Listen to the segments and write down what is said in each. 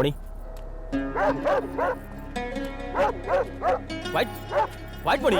मणि, white white मणि,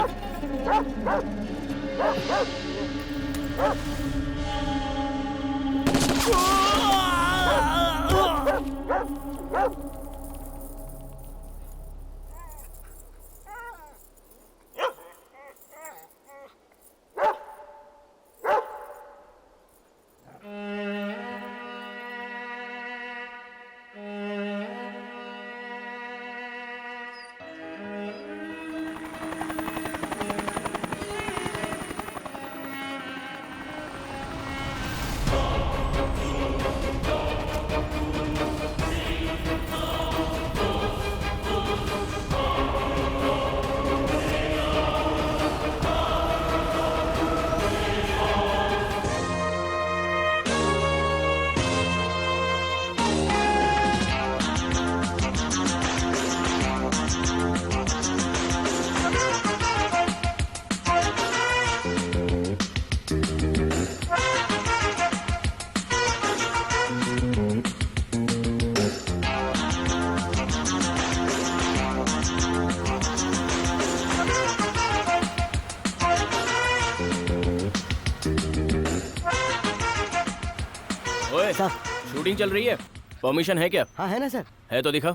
ओए shooting चल रही है, परमिशन है क्या? हाँ है ना सर। है तो दिखा।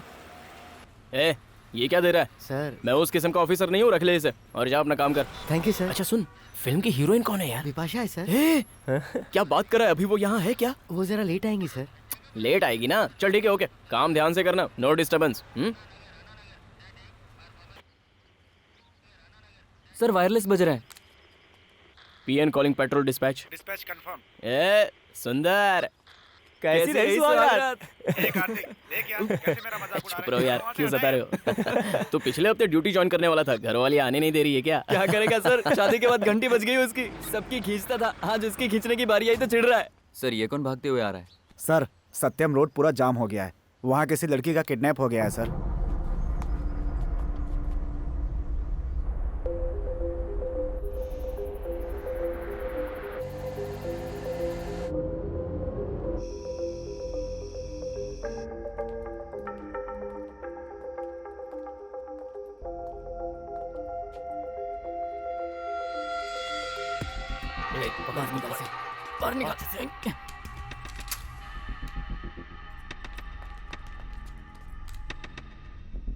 ए, ये क्या दे रहा है? सर मैं उस किस्म का ऑफिसर नहीं हूँ, रख ले इसे और जा अपना काम कर। Thank you sir. अच्छा सुन, फिल्म की हीरोइन कौन है यार? विपाशा है सर। ए, क्या बात कर रहा है? अभी वो यहाँ है क्या? वो जरा लेट आएंगी सर। लेट आएगी ना? चल ठीक है, ओके, काम ध्यान से करना, नो डिस्टर्बेंस। सर वायरलेस बज रहा है। PN calling patrol dispatch. Dispatch confirm. ए सुंदर, कैसी रही स्वागत? कार्तिक, देख यार कैसे मेरा मजाक उड़ा चुप रहो यार, क्यों सता रहे हो? तो पिछले हफ्ते ड्यूटी ज्वाइन करने वाला था, घर वाली आने नहीं दे रही है क्या? क्या करेगा सर, शादी के बाद घंटी बज गई उसकी। सबकी खींचता था, आज उसकी खींचने की बारी आई तो चिढ़ रहा है। सर ये कौन भागते हुए आ रहा है? सर सत्यम रोड पूरा जाम हो गया है, वहाँ किसी लड़की का किडनैप हो गया है सर।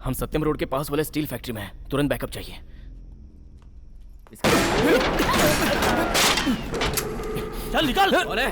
हम सत्यम रोड के पास वाले स्टील फैक्ट्री में हैं, तुरंत बैकअप चाहिए। चल निकल। अरे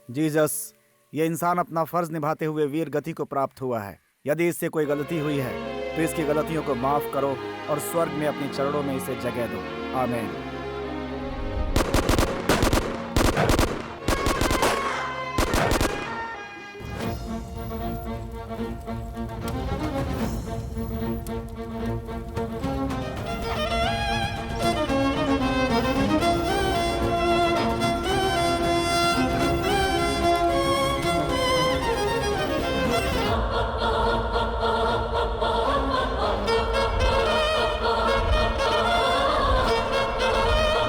जीसस, ये इंसान अपना फर्ज निभाते हुए वीर गति को प्राप्त हुआ है। यदि इससे कोई गलती हुई है तो इसकी गलतियों को माफ करो और स्वर्ग में अपने चरणों में इसे जगह दो। आमीन।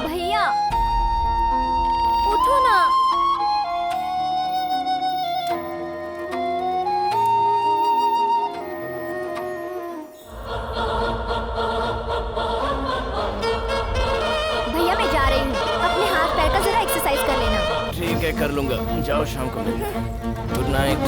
भैया उठो ना। भैया मैं जा रही हूँ, अपने हाथ पैर का जरा एक्सरसाइज कर लेना। ठीक है, कर लूंगा। जाओ, शाम को मिलते हैं। Good night.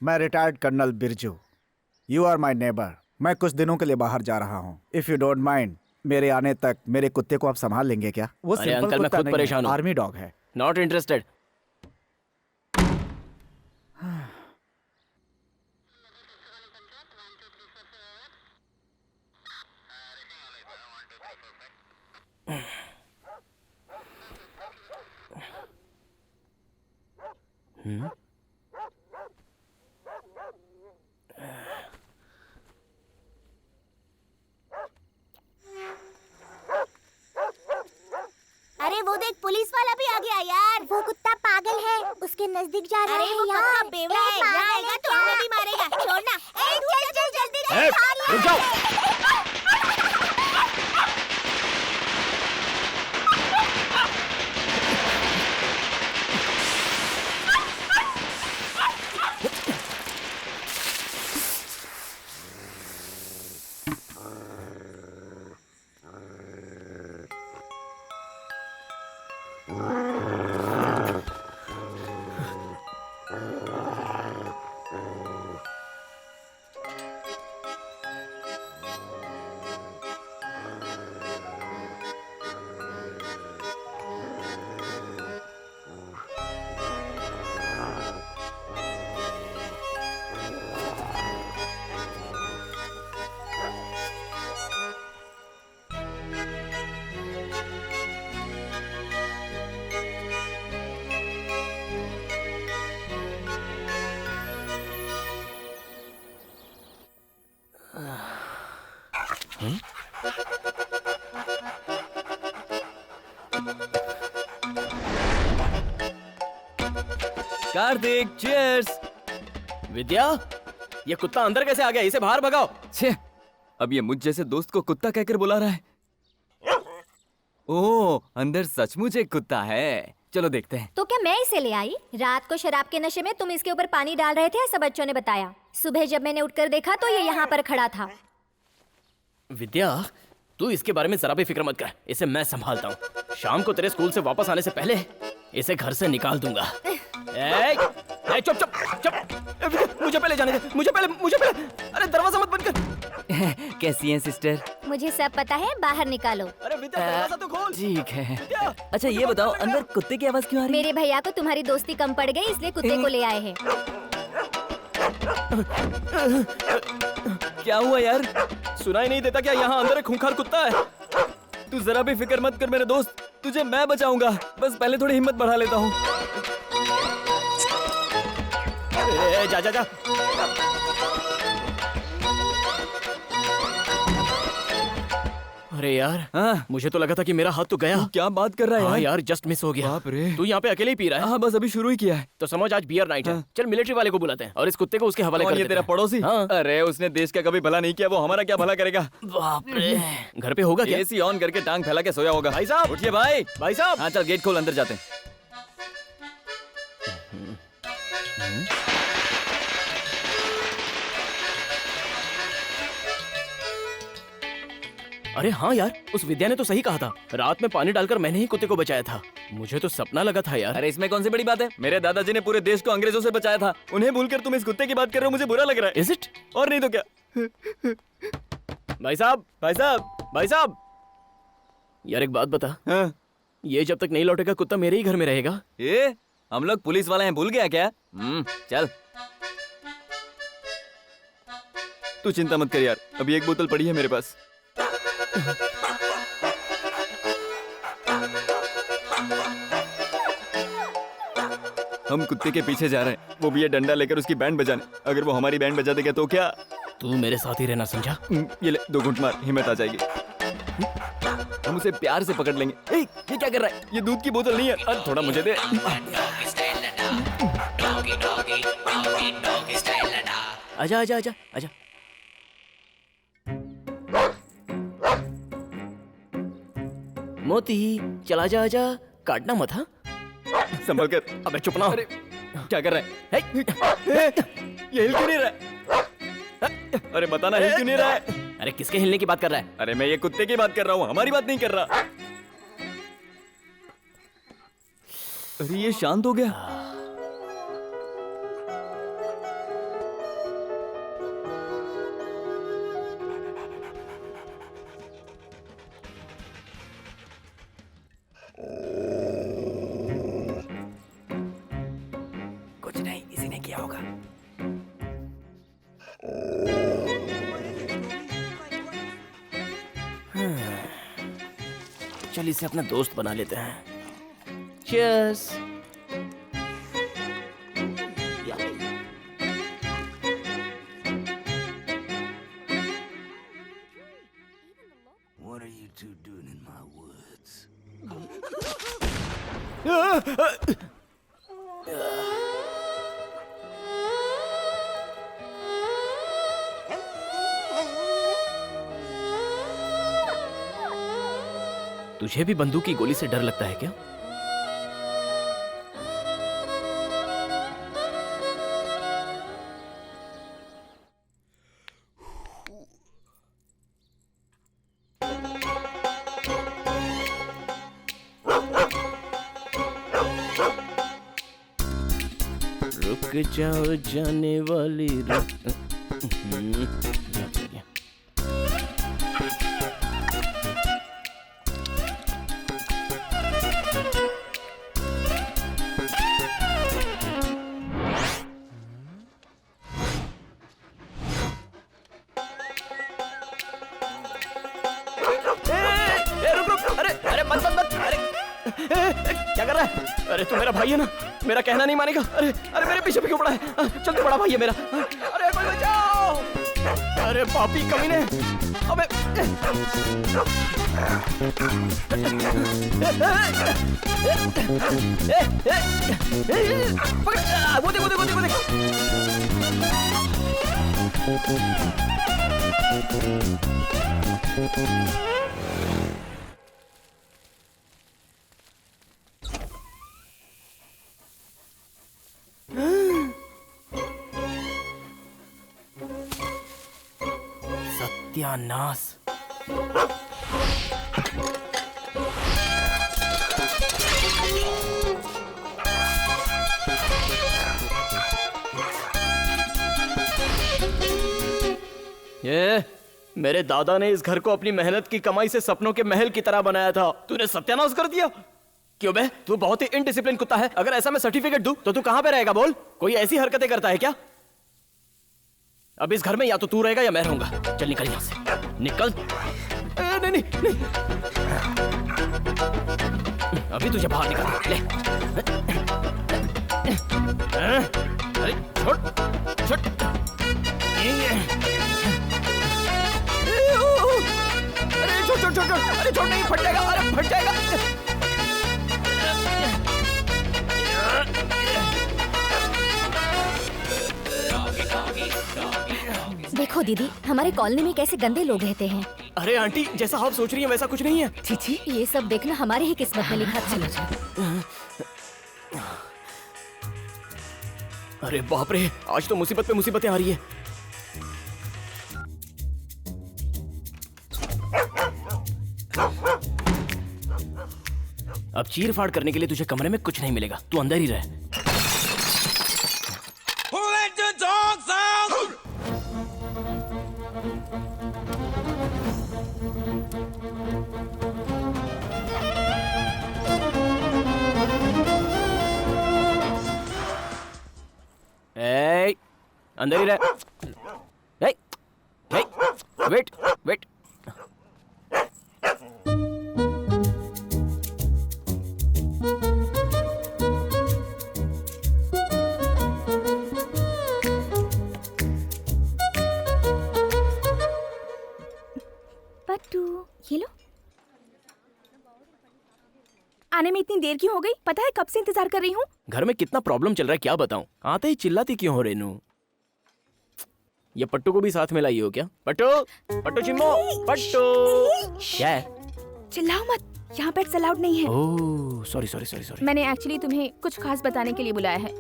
मैं retired colonel Birju. You are my neighbour. मैं कुछ दिनों के लिए बाहर जा रहा हूँ। इफ यू डोंट माइंड, मेरे आने तक मेरे कुत्ते को आप संभाल लेंगे क्या? वो अरे सिंपल अंकल, मैं कुत्ता खुद नहीं है, परेशान हूँ। आर्मी डॉग है। Not interested. अरे वो देख, पुलिस वाला भी आ गया यार। वो कुत्ता पागल है, उसके नजदीक जा रहा है। अरे वो पक्का बेवड़ा है, यहाँ आएगा तो हमें भी मारेगा। छोड़ना। चल चल जल्दी से। रुक जाओ। कार्तिक चीयर्स। विद्या, ये कुत्ता अंदर कैसे आ गया? इसे बाहर भगाओ। छे, अब ये मुझ जैसे दोस्त को कुत्ता कहकर बुला रहा है। ओह, अंदर सचमुच एक कुत्ता है। चलो देखते हैं। तो क्या मैं इसे ले आई? रात को शराब के नशे में तुम इसके ऊपर पानी डाल रहे थे, ऐसा बच्चों ने बताया। सुबह जब मैंने उठकर देखा तो ये यहाँ पर खड़ा था। विद्या, तू इसके बारे में जरा भी फिक्र मत कर, इसे मैं संभालता हूँ। शाम को तेरे स्कूल से वापस आने से पहले इसे घर से निकाल दूंगा। चुप चुप चुप, मुझे पहले जाने दे, मुझे पहले। अरे दरवाजा मत बंद कर। कैसी हैं सिस्टर? मुझे सब पता है, बाहर निकालो। अरे विद्या, दरवाजा तो खोल। ठीक है। अच्छा ये बताओ, अंदर कुत्ते की आवाज क्यों आ रही है? मेरे भैया को तुम्हारी दोस्ती कम पड़ गई, इसलिए कुत्ते को ले आए हैं। क्या हुआ यार? सुनाई नहीं देता क्या? यहाँ अंदर एक खूंखार कुत्ता है। तू जरा भी फिक्र मत कर मेरे दोस्त, तुझे मैं बचाऊंगा। बस पहले थोड़ी हिम्मत बढ़ा लेता हूँ। जा जा जा। अरे यार, हाँ, मुझे तो लगा था कि मेरा हाथ तो गया। तू क्या बात कर रहा है हाँ यार? यार, जस्ट मिस हो गया। बाप रे। तू यहाँ पे अकेले ही पी रहा है? हाँ, बस अभी शुरू ही किया है। तो समझ आज बियर नाइट है। हाँ। चल मिलिट्री वाले को बुलाते हैं और इस कुत्ते को उसके हवाले और कर ये देते तेरा हैं। पड़ोसी? हाँ। अरे उसने देश का कभी भला नहीं किया, वो हमारा क्या भला करेगा? बाप रे, घर पे होगा क्या? एसी ऑन करके टांग फैला के सोया होगा। भाई साहब! उठिए भाई। भाई साहब! हाँ चल, गेट खोल, अंदर जाते हैं। अरे हाँ यार, उस विद्या ने तो सही कहा था। रात में पानी डालकर मैंने ही कुत्ते को बचाया था। मुझे तो सपना लगा था यार। अरे इसमें कौन सी बड़ी बात है? मेरे दादाजी ने पूरे देश को अंग्रेजों से बचाया था। उन्हें भूलकर तुम इस कुत्ते की बात कर रहे हो, मुझे बुरा लग रहा है। Is it? और नहीं तो क्या। भाई साहब, भाई साहब, भाई साहब, यार एक बात बता, हाँ। ये जब तक नहीं लौटेगा कुत्ता मेरे ही घर में रहेगा? ये हम लोग पुलिस वाले हैं, भूल गया क्या? चल। तू चिंता मत कर यार, अभी एक बोतल पड़ी है मेरे पास। हम कुत्ते के पीछे जा रहे हैं, वो भी ये डंडा लेकर उसकी बैंड बजाने। अगर वो हमारी बैंड बजा देगा तो क्या? तू मेरे साथ ही रहना, समझा? ये ले 2 घूंट मार, हिम्मत आ जाएगी। हम उसे प्यार से पकड़ लेंगे। ए, ये क्या कर रहा है? ये दूध की बोतल नहीं है। अरे थोड़ा मुझे दे। आजा आजा आजा आजा। मोती, चला जा आजा, काटना मत। हाँ, संभल कर। अबे चुप ना हो। अरे क्या कर रहा है? ये हिल क्यों नहीं रहा है? अरे बताना, हिल क्यों नहीं रहा है? अरे किसके हिलने की बात कर रहा है? अरे मैं ये कुत्ते की बात कर रहा हूँ, हमारी बात नहीं कर रहा। अरे ये शांत हो गया। कुछ नहीं, इसी ने किया होगा। चल इसे अपना दोस्त बना लेते हैं। Cheers. What are you two doing in my woods? तुझे भी बंदूक की गोली से डर लगता है क्या? रुक जाओ जाने वाली क्या कर रहा है? अरे तू मेरा भाई है ना, मेरा कहना नहीं मानेगा। अरे अरे मेरे पीछे क्यों पड़ा है? चल तू बड़ा भाई है मेरा। अरे कोई बचाओ। अरे पापी कमीने, अबे वो देख वो देख वो देख वो देख। सत्यानाश। ये मेरे दादा ने इस घर को अपनी मेहनत की कमाई से सपनों के महल की तरह बनाया था, तूने सत्यानाश कर दिया। क्यों बे, तू बहुत ही इनडिसिप्लिन कुत्ता है। अगर ऐसा मैं सर्टिफिकेट दूं तो तू कहां पे रहेगा बोल? कोई ऐसी हरकतें करता है क्या? अब इस घर में या तो तू रहेगा या मैं रहूंगा। चल निकल यहां से, निकल। नहीं नहीं नहीं, अभी तुझे बाहर निकल। ले अरे छोड़ छोड़। अरे छोड़ छोड़ छोड़ छोड़। अरे छोड़, नहीं फट जाएगा। अरे फट जाएगा। देखो दीदी, हमारे कॉलोनी में कैसे गंदे लोग रहते हैं। अरे आंटी, जैसा आप सोच रही हैं वैसा कुछ नहीं है। चीची, ये सब देखना हमारे ही किस्मत में लिखा था। अरे बाप रे, आज तो मुसीबत पे मुसीबतें आ रही है। अब चीर फाड़ करने के लिए तुझे कमरे में कुछ नहीं मिलेगा, तू अंदर ही रह। ए, अंदर ही रह। ए, ए, वेट वेट। पट्टू, ये लो। आने में इतनी देर क्यों हो गई? पता है कब से इंतजार कर रही हूँ। घर में कितना प्रॉब्लम चल रहा है क्या बताऊं। आते ही चिल्लाती क्यों हो रेनू? ये पट्टू को भी साथ में लाई हो क्या? पट्टू, पट्टू चिम्मो, पट्टू। क्या है? चिल्लाओ मत, यहाँ पेट्स अलाउड नहीं है। ओह, सॉरी सॉरी सॉरी सॉरी। मैंने एक्चुअली तुम्हें कुछ खास बताने के लिए बुलाया है।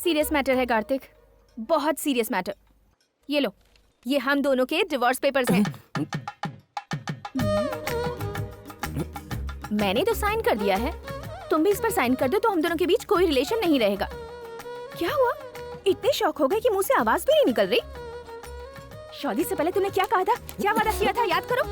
सीरियस मैटर है कार्तिक, बहुत सीरियस मैटर। ये लो, ये हम दोनों के डिवोर्स पेपर्स हैं। मैंने तो साइन कर दिया है, तुम भी इस पर साइन कर दो तो हम दोनों के बीच कोई रिलेशन नहीं रहेगा। क्या हुआ? इतने शौक हो गए कि मुंह से आवाज भी नहीं निकल रही। शादी से पहले तुमने क्या कहा था, क्या वादा किया था, याद करो।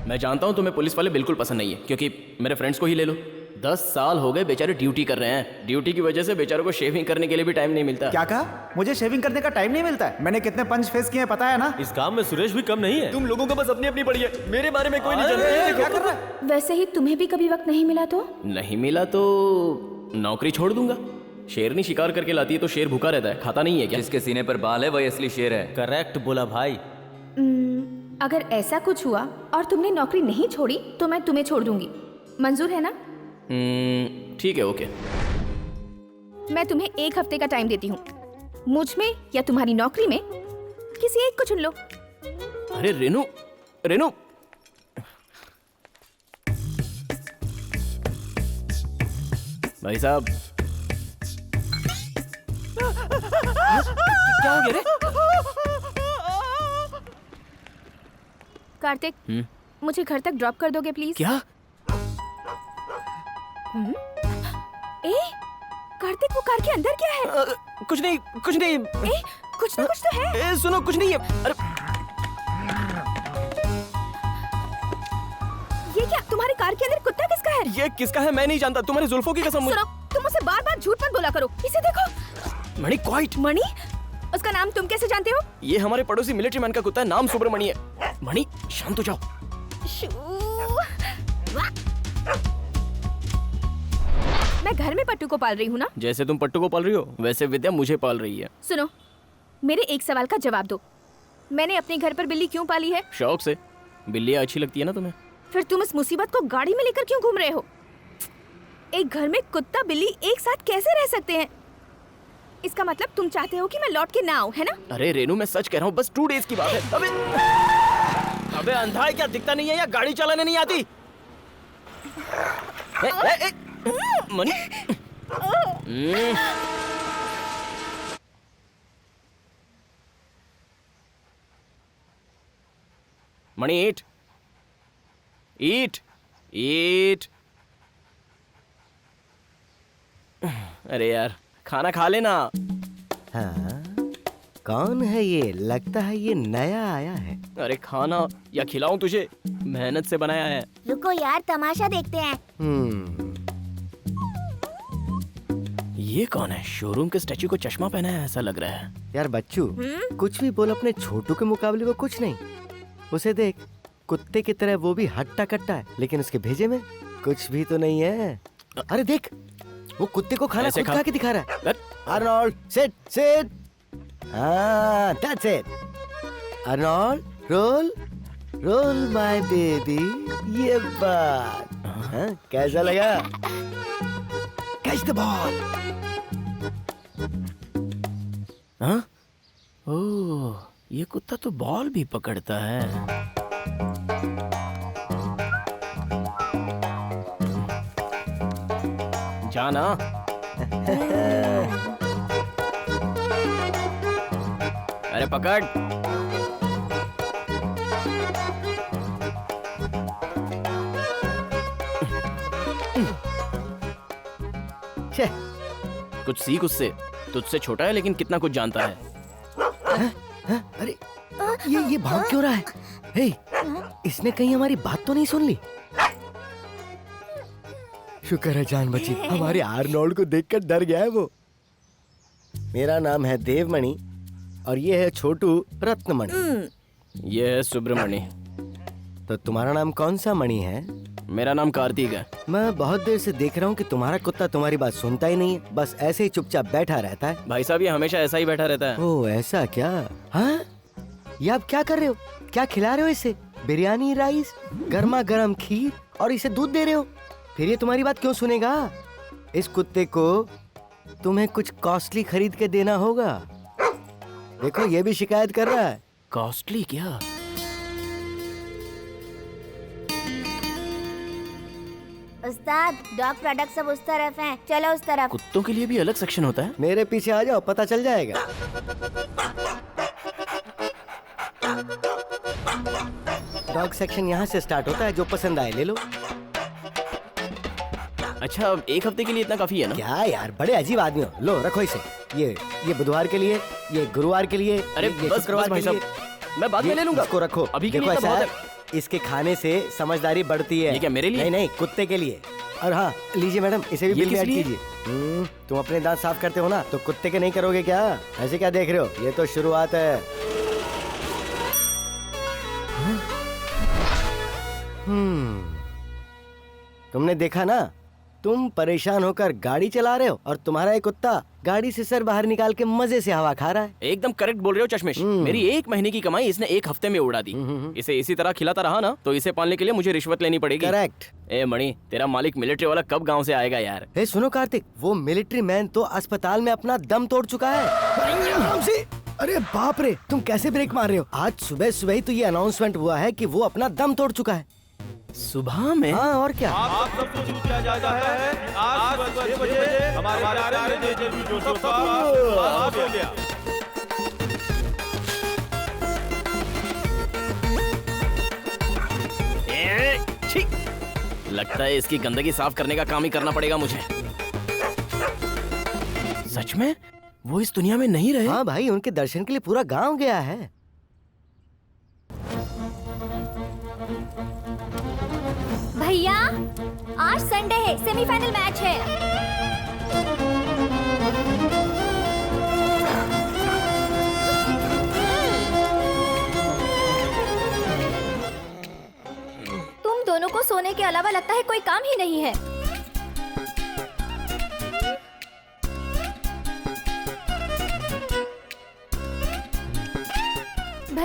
मैं जानता हूँ तुम्हें पुलिस वाले बिल्कुल पसंद नहीं है, क्योंकि मेरे फ्रेंड्स को ही ले लो। 10 साल हो गए बेचारे ड्यूटी कर रहे हैं। ड्यूटी की वजह से बेचारों को शेविंग करने के लिए भी टाइम नहीं मिलता। क्या कहा? मुझे शेविंग करने का टाइम नहीं मिलता है? मैंने कितने पंच फेस किए हैं पता है ना? इस काम में सुरेश भी कम नहीं है। तुम लोगों को बस अपनी अपनी पड़ी है, मेरे बारे में कोई नहीं जानता। क्या कर रहा है? वैसे ही तुम्हें भी कभी वक्त नहीं मिला तो? नहीं मिला तो नौकरी छोड़ दूंगा। शेरनी शिकार करके लाती है तो शेर भूखा रहता है, खाता नहीं है क्या? जिसके सीने पर बाल है वही असली शेर है। करेक्ट बोला भाई। अगर ऐसा कुछ हुआ और तुमने नौकरी नहीं छोड़ी तो मैं तुम्हें छोड़ दूंगी। मंजूर है ना? ठीक है, ओके। मैं तुम्हें 1 हफ्ते का टाइम देती हूँ। मुझ में या तुम्हारी नौकरी में किसी एक को चुन लो। अरे रेनू, रेनू, भाई साहब। क्या हो गया रे? कार्तिक, मुझे घर तक ड्रॉप कर दोगे प्लीज? क्या? ए, कार्तिक, वो कार के अंदर क्या है? कुछ नहीं, कुछ नहीं। ए, कुछ ना कुछ तो है। सुनो, कुछ नहीं है। अरे ये क्या? तुम्हारी कार के अंदर कुत्ता किसका है? ये किसका है मैं नहीं जानता। तुम्हारी जुल्फों की कसम। सुनो, तुम मुझसे बार-बार झूठ मत बोला करो। इसे देखो। मणि, क्वाइट। मणि? उसका नाम तुम कैसे जानते हो? ये हमारे पड़ोसी मिलिट्री मैन का कुत्ता है, नाम सुब्रमणि है। मणि, शांत हो जाओ। मैं घर में पट्टू को पाल रही हूँ ना। जैसे तुम पट्टू को पाल रही हो वैसे विद्या मुझे पाल रही है। सुनो, मेरे एक सवाल का जवाब दो। मैंने अपने घर पर बिल्ली क्यों पाली है? शौक से। बिल्लियाँ अच्छी लगती है ना तुम्हें? फिर तुम इस मुसीबत को गाड़ी में लेकर क्यों घूम रहे हो? एक घर में कुत्ता बिल्ली एक साथ कैसे रह सकते हैं? इसका मतलब तुम चाहते हो कि मैं लौट के ना आऊं, है ना? अरे रेनू, मैं सच कह रहा हूँ, बस 2 डेज की बात है। अबे अंधा है क्या, दिखता नहीं है या गाड़ी चलाने नहीं आती? मनी मणि, ईट ईट ईट। अरे यार, खाना खा लेना। हाँ, कौन है ये? लगता है ये नया आया है। अरे खाना या खिलाऊं तुझे? मेहनत से बनाया है। रुको यार, तमाशा देखते हैं। ये कौन है? शोरूम के स्टैचू को चश्मा पहना है ऐसा लग रहा है। यार बच्चू, कुछ भी बोल, अपने छोटू के मुकाबले वो कुछ नहीं। उसे देख, कुत्ते की तरह वो भी हट्टा कट्टा है, लेकिन उसके भेजे में कुछ भी तो नहीं है। अरे देख, वो कुत्ते को खाना ऐसे खुद खा- खा के दिखा रहा है। Arnold, sit sit. हाँ, that's it. Arnold, roll roll my baby. ये बात, हाँ, कैसा लगा? Catch the ball. हाँ? ओह, ये कुत्ता तो बॉल भी पकड़ता है। जाना। अरे पकड़। छे, कुछ सीख उससे। तुझसे छोटा है लेकिन कितना कुछ जानता है। अरे ये भाग क्यों रहा है? हे, इसने कहीं हमारी बात तो नहीं सुन ली? शुक्र है जान बची। हमारे आर्नोल्ड को देखकर डर गया है वो। मेरा नाम है देवमणि और ये है छोटू रत्नमणि। ये है सुब्रमणि। तो तुम्हारा नाम कौन सा मणि है? मेरा नाम कार्तिक है। मैं बहुत देर से देख रहा हूँ कि तुम्हारा कुत्ता तुम्हारी बात सुनता ही नहीं है, बस ऐसे ही चुपचाप बैठा रहता है। भाई साहब, ये हमेशा ऐसा ही बैठा रहता है। ओह, ऐसा क्या? हाँ, ये आप क्या कर रहे हो? क्या खिला रहे हो इसे? बिरयानी राइस, गर्मा गर्म खीर और इसे दूध दे रहे हो? फिर ये तुम्हारी बात क्यों सुनेगा? इस कुत्ते को तुम्हें कुछ कॉस्टली खरीद के देना होगा। देखो, ये भी शिकायत कर रहा है। कॉस्टली क्या? उस्ताद, डॉग प्रोडक्ट सब उस तरफ हैं। चलो उस तरफ। कुत्तों के लिए भी अलग सेक्शन होता है? मेरे पीछे आ जाओ, पता चल जाएगा। डॉग सेक्शन यहाँ से स्टार्ट होता है, जो पसंद आए ले लो। अच्छा, अब 1 हफ्ते के लिए इतना काफी है ना? क्या यार, बड़े अजीब आदमी हो। लो रखो इसे। ये बुधवार के लिए, ये गुरुवार के लिए, अरे ये बस शुक्रवार भाई के लिए। साहब, मैं बाद में ले लूंगा। इसको रखो। अभी के देखो लिए तो ऐसा बहुत है, इसके खाने से समझदारी बढ़ती है। ये क्या मेरे लिए? नहीं नहीं, कुत्ते के लिए। और हाँ, लीजिए मैडम, इसे भी ये बिल में किस ऐड लिए? कीजिए। तुम अपने दांत साफ करते हो ना, तो कुत्ते के नहीं करोगे क्या? ऐसे क्या देख रहे हो? ये तो शुरुआत है। तुमने देखा ना, तुम परेशान होकर गाड़ी चला रहे हो और तुम्हारा एक कुत्ता गाड़ी से सर बाहर निकाल के मजे से हवा खा रहा है। एकदम करेक्ट बोल रहे हो चश्मिश। मेरी 1 महीने की कमाई इसने 1 हफ्ते में उड़ा दी। इसे इसी तरह खिलाता रहा ना तो इसे पालने के लिए मुझे रिश्वत लेनी पड़ेगी। करेक्ट। ए मणि, तेरा मालिक मिलिट्री वाला कब गांव से आएगा यार? हे सुनो कार्तिक, वो मिलिट्री मैन तो अस्पताल में अपना दम तोड़ चुका है। अरे बाप रे, तुम कैसे ब्रेक मार रहे हो? आज सुबह सुबह ही तो ये अनाउंसमेंट हुआ है कि वो अपना दम तोड़ चुका है। सुबह में? हाँ, और क्या? आप सबको सूचना जाता है आज सुबह 6 बजे हमारे प्यारे जेजेबी जोसेफ साहब आप हो गया। छी! लगता है इसकी गंदगी साफ करने का काम ही करना पड़ेगा मुझे। सच में वो इस दुनिया में नहीं रहे? हाँ भाई, उनके दर्शन के लिए पूरा गांव गया है। भैया, आज संडे है, सेमीफाइनल मैच है। तुम दोनों को सोने के अलावा लगता है कोई काम ही नहीं है।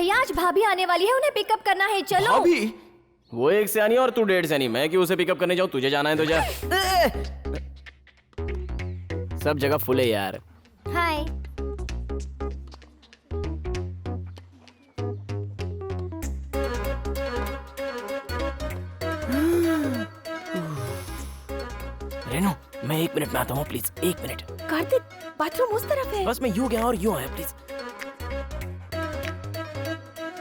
भैया आज भाभी आने वाली है, उन्हें पिकअप करना है, चलो। अभी वो एक से आनी और तू 1.5 से आनी। मैं क्यों उसे पिकअप करने जाऊं? तुझे जाना है तो जा। सब जगह फुल है यार। हाय। रेनू, मैं 1 मिनट में आता हूँ प्लीज, 1 मिनट। कार्तिक, बाथरूम उस तरफ है। बस मैं यूं गया और यूं आया, प्लीज।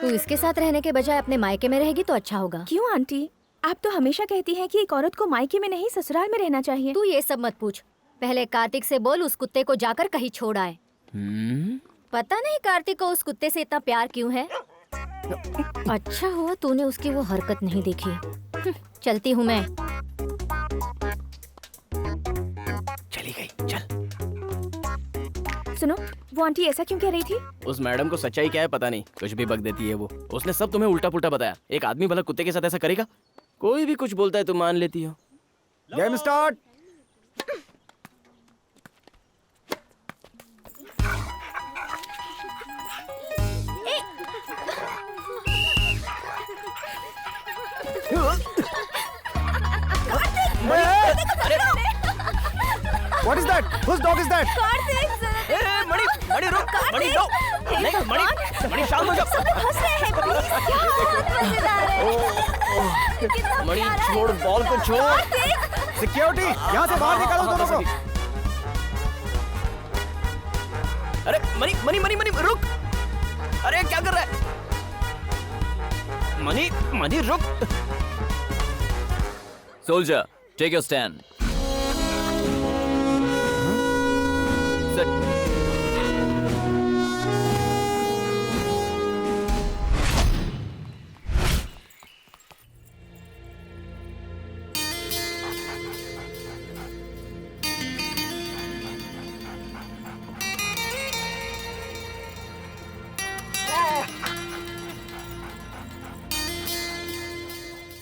तू इसके साथ रहने के बजाय अपने मायके में रहेगी तो अच्छा होगा। क्यों आंटी? आप तो हमेशा कहती हैं कि एक औरत को मायके में नहीं ससुराल में रहना चाहिए। तू ये सब मत पूछ, पहले कार्तिक से बोल उस कुत्ते को जाकर कहीं छोड़ आए। पता नहीं कार्तिक को उस कुत्ते से इतना प्यार क्यों है। अच्छा हुआ तूने उसकी वो हरकत नहीं देखी। चलती हूँ मैं। चली गई, चल। सुनो, वो आंटी ऐसा क्यों कह रही थी? उस मैडम को सच्चाई क्या है पता नहीं, कुछ भी बक देती है वो। उसने सब तुम्हें उल्टा पुल्टा बताया। एक आदमी भला कुत्ते के साथ ऐसा करेगा? कोई भी कुछ बोलता है तो मान लेती हो। Game start. What is that? Whose dog is that? मणि, मणि रुक, मणि रो। नहीं, मणि, मणि शांत हो जाओ। मणि छोड़, बॉल को छोड़। सिक्योरिटी, यहाँ से बाहर निकालो दोनों को। अरे मणि, मणि, मणि, मणि रुक। अरे क्या कर रहा है? मणि, मणि रुक। Soldier, take your stand.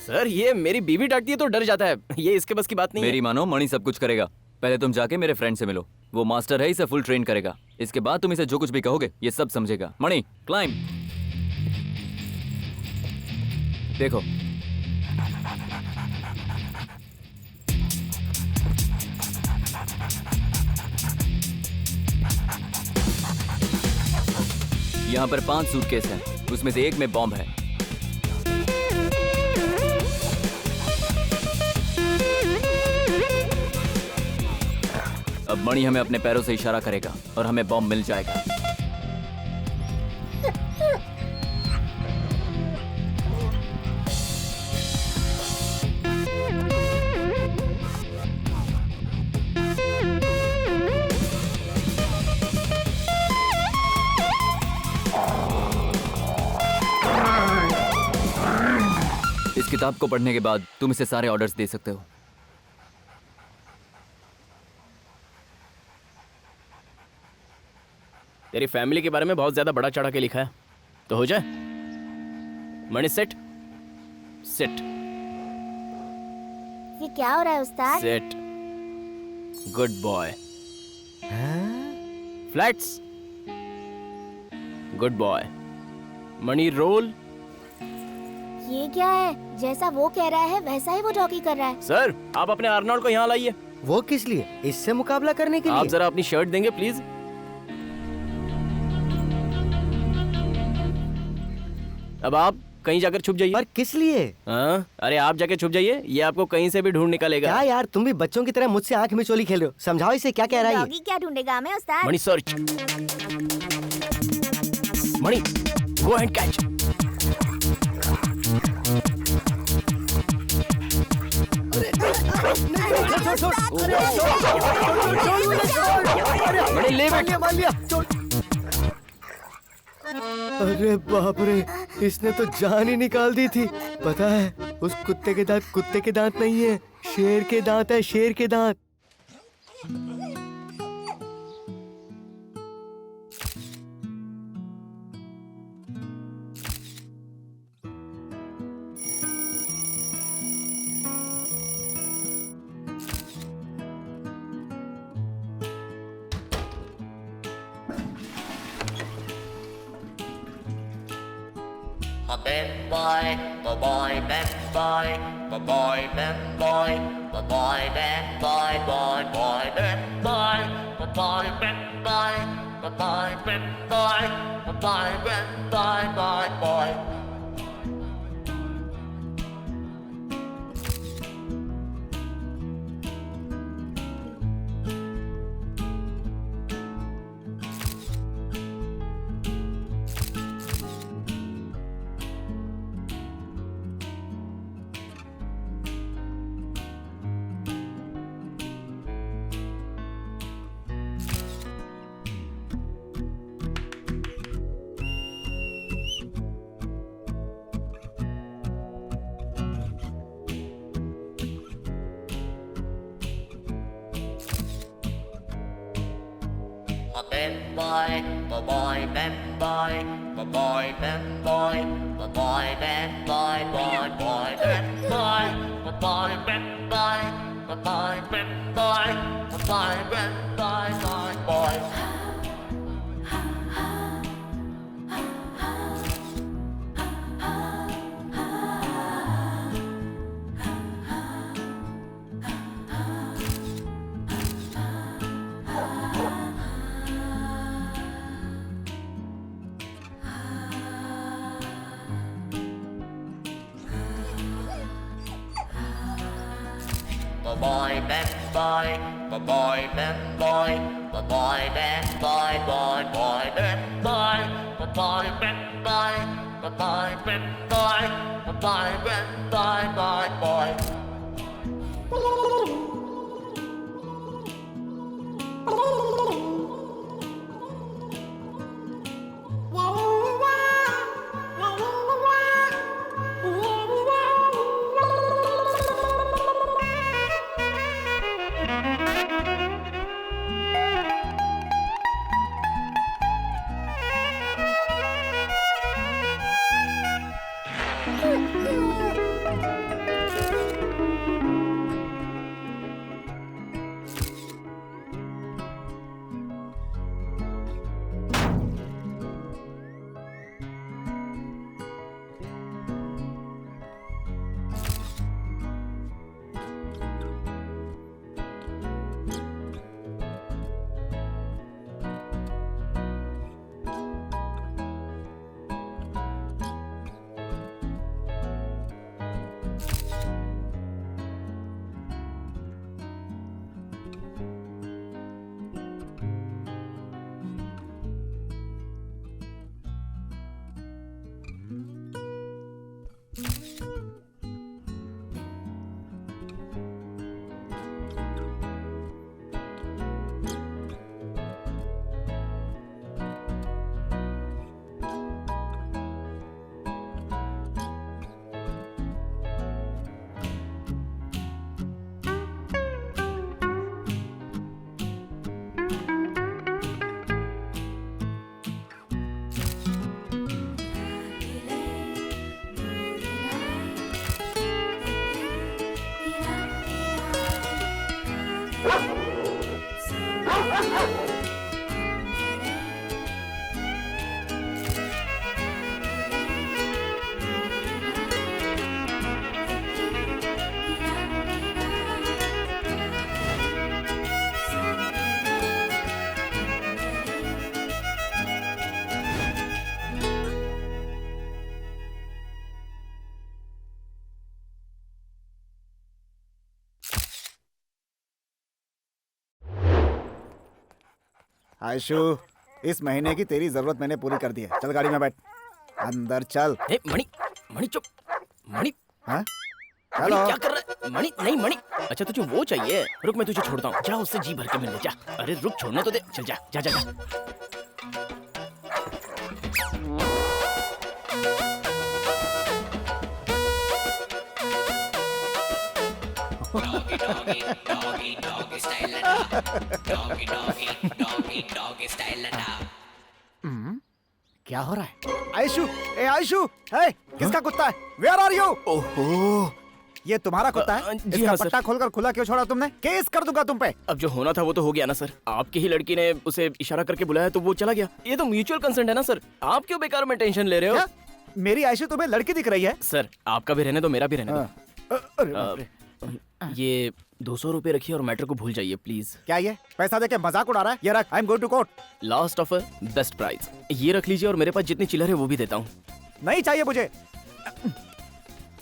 Sir, ये मेरी बीवी डांटती है तो डर जाता है। ये इसके बस की बात नहीं है। मेरी मानो, मणि सब कुछ करेगा। पहले तुम जाके मेरे फ्रेंड से मिलो, वो मास्टर है, इसे फुल ट्रेन करेगा। इसके बाद तुम इसे जो कुछ भी कहोगे ये सब समझेगा। मणि, क्लाइंब। देखो, यहाँ पर 5 सूटकेस हैं, उसमें से एक में बॉम्ब है। अब मणि हमें अपने पैरों से इशारा करेगा और हमें बॉम्ब मिल जाएगा। इस किताब को पढ़ने के बाद तुम इसे सारे ऑर्डर्स दे सकते हो। तेरी फैमिली के बारे में बहुत ज्यादा बड़ा चढ़ा के लिखा है, तो हो जाए। मणि सिट, सिट, ये क्या हो रहा है उस्ताद? Sit. Good boy. Flats. Good boy. Mani roll. ये क्या है? जैसा वो कह रहा है वैसा ही वो जॉकी कर रहा है। सर, आप अपने आर्नोल्ड को यहाँ लाइए। वो किस लिए? इससे मुकाबला करने के आप लिए? जरा अपनी शर्ट देंगे प्लीज। अब आप कहीं जाकर छुप जाइए। पर किस लिए? हाँ, अरे आप जाके छुप जाइए, ये आपको कहीं से भी ढूंढ निकालेगा। क्या यार, तुम भी बच्चों की तरह मुझसे आंख में चोली खेल रहे हो। समझाओ इसे, क्या कह रहा है ये? डॉगी क्या ढूंढेगा हमें उस्ताद? Mani search. Mani, go and catch. Mani ले बैठ। मान लिया। अरे बाप रे, इसने तो जान ही निकाल दी थी। पता है, उस कुत्ते के दांत कुत्ते के दांत नहीं है, शेर के दांत है, शेर के दांत। आयशु, इस महीने की तेरी जरूरत मैंने पूरी कर दी है। चल गाड़ी में बैठ, अंदर चल। ए, मणि मणि चुप। मणि हाँ? मणि हेलो। क्या कर रहा है? मणि नहीं मणि। अच्छा तुझे वो चाहिए, रुक मैं तुझे छोड़ता हूँ। जा उससे जी भर के मिल ले जा। अरे रुक, छोड़ने तो दे। चल जा जा जा, जा। क्या हो रहा है? आयशु, ए आयशु, है किसका कुत्ता है? Where are you? ओहो, ये तुम्हारा कुत्ता है? जी इसका हाँ, सर। पट्टा खोलकर खुला क्यों छोड़ा तुमने? केस कर दूंगा तुम पे। अब जो होना था वो तो हो गया ना सर। आपकी ही लड़की ने उसे इशारा करके बुलाया तो वो चला गया। ये तो म्यूचुअल कंसेंट है ना सर। आप क्यों बेकार में टेंशन ले रहे हो? क्या? मेरी आयशा तुम्हें लड़की दिख रही है? सर आपका भी रहने दो, मेरा भी रहने दो। अरे बाप रे। ये 200 रुपए रखिए और मैटर को भूल जाइए प्लीज। क्या ये पैसा देके मजाक उड़ा रहा है? ये रख, I am going to court. Last offer, best price. ये रख लीजिए और मेरे पास जितनी चिल्लर है वो भी देता हूँ। नहीं चाहिए मुझे।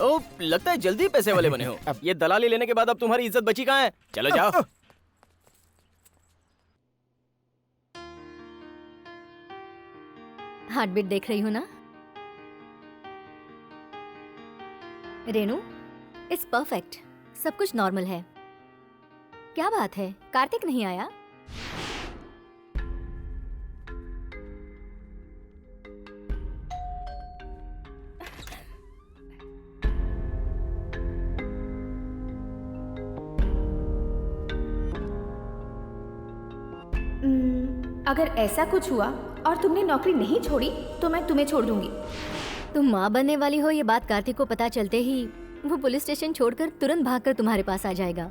ओ, लगता है जल्दी पैसे वाले बने हो। ये दलाली लेने के बाद अब तुम्हारी इज्जत बची कहाँ है? चलो जाओ। हार्ट बीट देख रही हूँ ना रेनू? इट्स परफेक्ट, सब कुछ नॉर्मल है। क्या बात है, कार्तिक नहीं आया? अगर ऐसा कुछ हुआ और तुमने नौकरी नहीं छोड़ी तो मैं तुम्हें छोड़ दूंगी। तुम माँ बनने वाली हो, ये बात कार्तिक को पता चलते ही वो पुलिस स्टेशन छोड़कर तुरंत भागकर तुम्हारे पास आ जाएगा।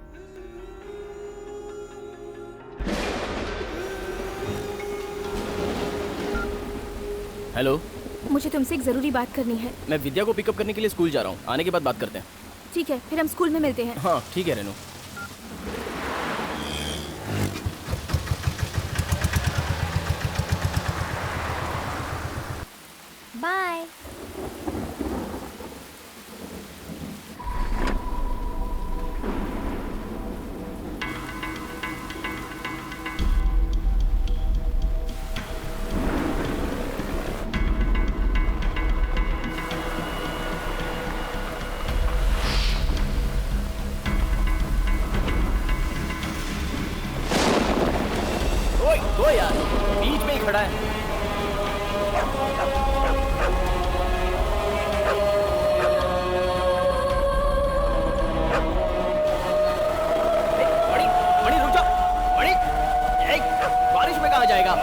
हेलो, मुझे तुमसे एक जरूरी बात करनी है। मैं विद्या को पिकअप करने के लिए स्कूल जा रहा हूँ। आने के बाद बात करते हैं। ठीक है, फिर हम स्कूल में मिलते हैं। हाँ ठीक है रेनू। बाय। ओए यार, बीच में ही खड़ा है। मणि रुक जाओ। मणि, बारिश में कहाँ जाएगा?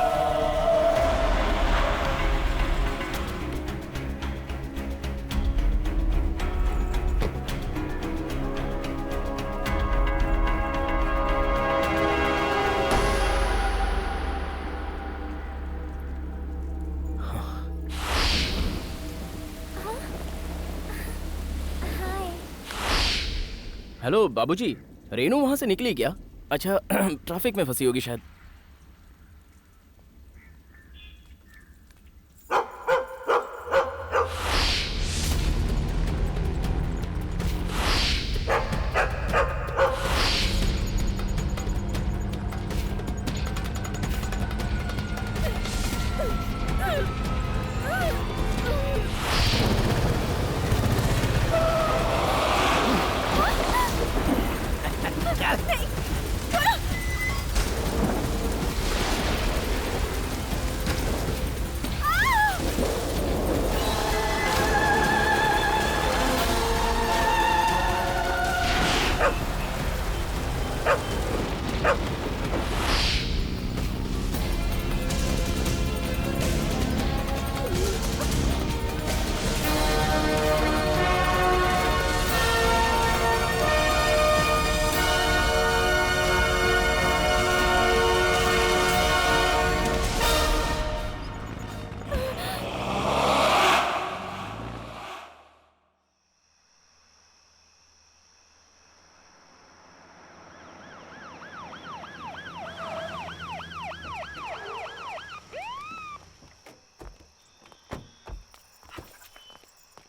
हेलो बाबूजी, रेनू वहां से निकली क्या? अच्छा ट्रैफिक में फंसी होगी शायद।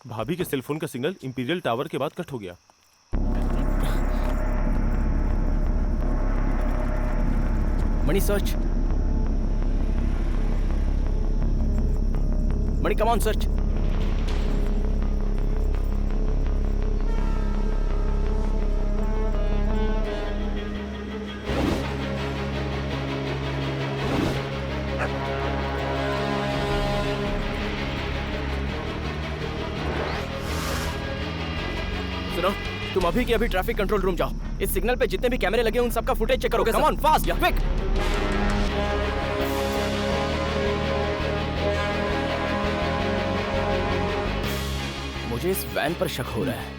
भाभी के सेलफोन का सिग्नल इंपीरियल टावर के बाद कट हो गया। Mani search. Mani come on search. सुनो, तुम अभी के अभी ट्रैफिक कंट्रोल रूम जाओ। इस सिग्नल पे जितने भी कैमरे लगे हैं उन सबका फुटेज चेक करो। Come on fast, quick. मुझे इस वैन पर शक हो रहा है।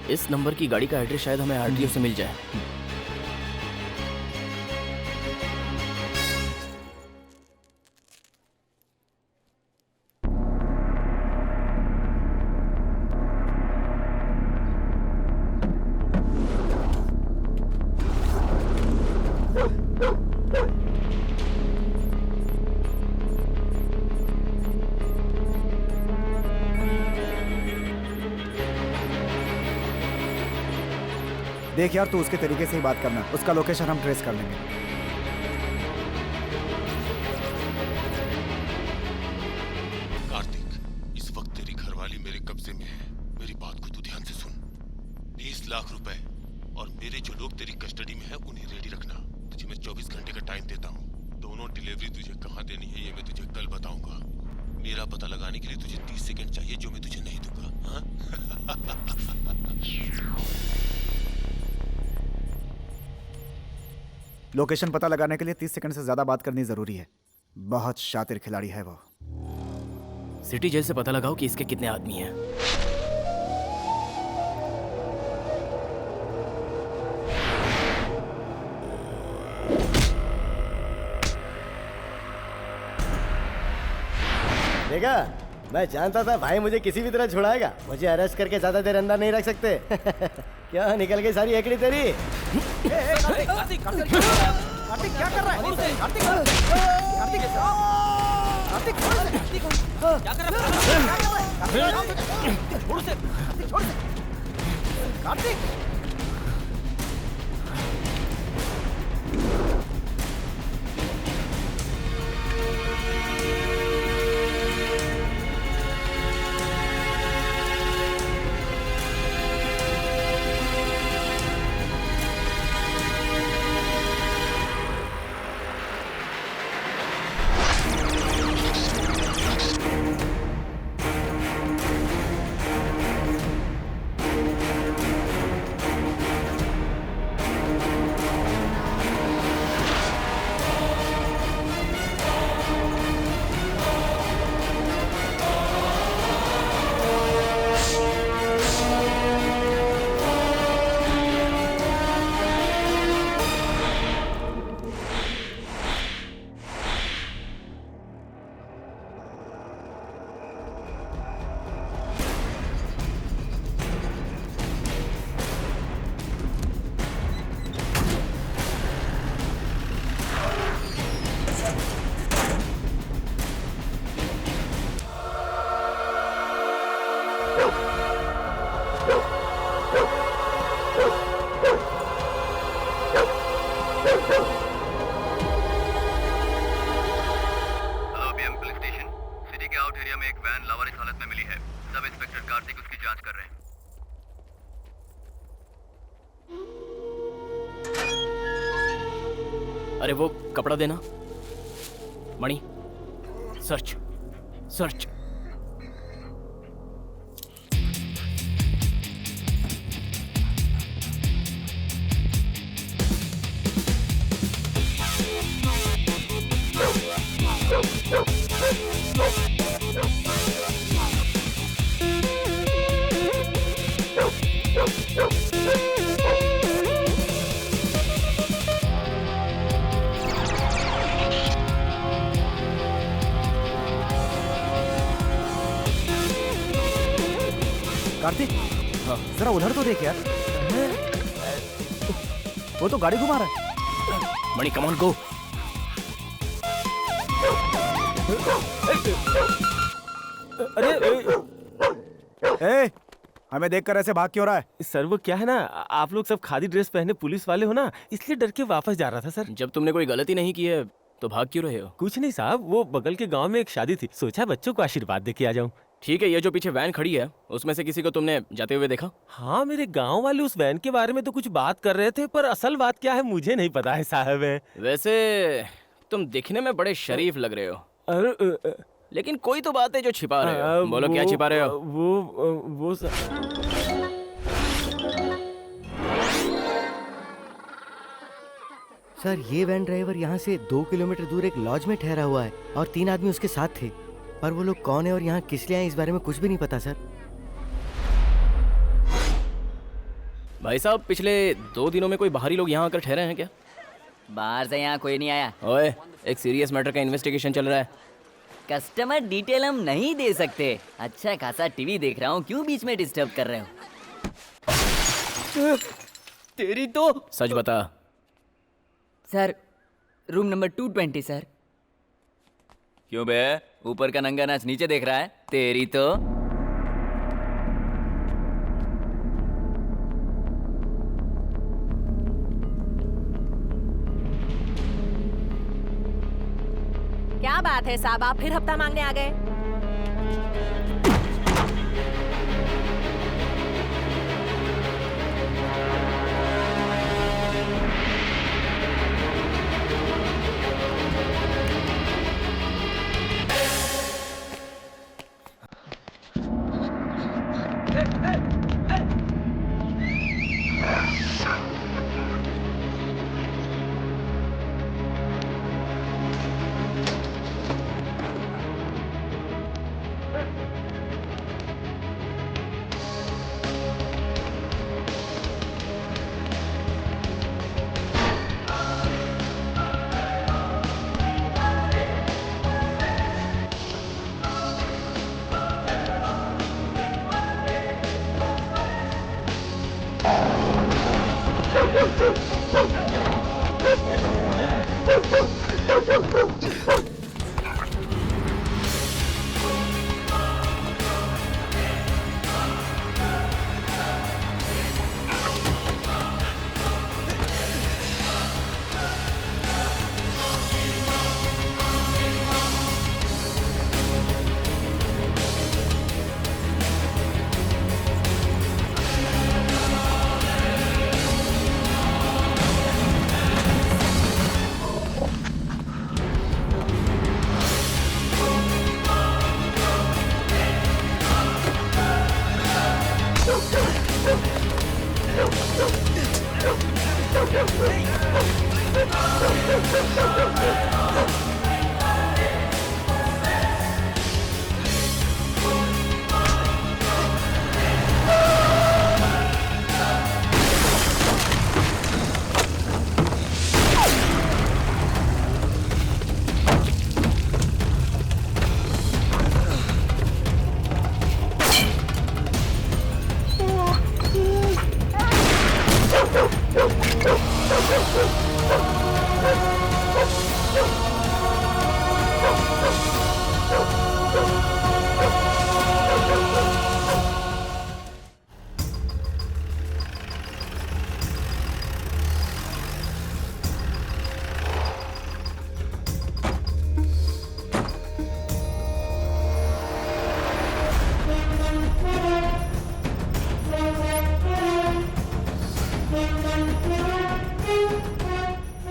इस नंबर की गाड़ी का एड्रेस शायद हमें आरटीओ से मिल जाए। देख यार, तू उसके तरीके से ही बात करना, उसका लोकेशन हम ट्रेस कर लेंगे। कार्तिक, इस वक्त तेरी घरवाली मेरे कब्जे में है। मेरी बात को तू ध्यान से सुन। 20 लाख रुपए और मेरे जो लोग तेरी कस्टडी में है उन्हें रेडी रखना। तुझे मैं 24 घंटे का टाइम देता हूँ। दोनों डिलीवरी तुझे कहाँ देनी है ये मैं तुझे कल बताऊंगा। मेरा पता लगाने के लिए तुझे 30 सेकंड चाहिए, जो मैं तुझे नहीं दूंगा। हाँ? लोकेशन पता लगाने के लिए 30 सेकंड से ज्यादा बात करनी जरूरी है। बहुत शातिर खिलाड़ी है वो। सिटी जेल से पता लगाओ कि इसके कितने आदमी हैं। देखा, मैं जानता था भाई मुझे किसी भी तरह छुड़ाएगा। मुझे अरेस्ट करके ज्यादा देर अंदर नहीं रख सकते। क्या निकल गई सारी एकड़ी तेरी? कार्तिक क्या कर रहा है? कार्तिक क्या कर रहा है? कार्तिक अरे वो कपड़ा देना। मणि, सर्च सर्च। कार्तिक, जरा उधर तो देख यार। वो तो गाड़ी घुमा रहा है। मणि, कम ऑन, गो। ए, हमें देखकर ऐसे भाग क्यों रहा है? सर वो क्या है ना, आप लोग सब खादी ड्रेस पहने पुलिस वाले हो ना, इसलिए डर के वापस जा रहा था सर। जब तुमने कोई गलती नहीं की है तो भाग क्यों रहे हो? कुछ नहीं साहब, वो बगल के गांव में एक शादी थी, सोचा बच्चों को आशीर्वाद दे के आ जाऊं। ठीक है, ये जो पीछे वैन खड़ी है उसमें से किसी को तुमने जाते हुए देखा? हाँ, मेरे गांव वाले उस वैन के बारे में तो कुछ बात कर रहे थे, पर असल बात क्या है मुझे नहीं पता है साहब। वैसे तुम दिखने में बड़े शरीफ लग रहे हो, अरे लेकिन कोई तो बात है जो छिपा रहे हो। बोलो, क्या छिपा रहे हो? वो सर, ये वैन ड्राइवर यहाँ से 2 किलोमीटर दूर एक लॉज में ठहरा हुआ है और 3 आदमी उसके साथ थे, पर वो लोग कौन है और यहाँ किस लिए आए इस बारे में कुछ भी नहीं पता सर। भाई साहब, पिछले 2 दिनों में कोई बाहरी लोग यहाँ आकर ठहरे हैं क्या? बाहर से यहाँ कोई नहीं आया। ओए, एक सीरियस मैटर का इन्वेस्टिगेशन चल रहा है। कस्टमर डिटेल हम नहीं दे सकते। अच्छा खासा टीवी देख रहा हूँ, क्यों बीच में डिस्टर्ब कर रहे हो? तेरी तो। सच बता। Sir, room number 220 sir. क्यों बे, ऊपर का नंगा नाच नीचे देख रहा है? तेरी तो। बात है साहब, आप फिर हफ्ता मांगने आ गए?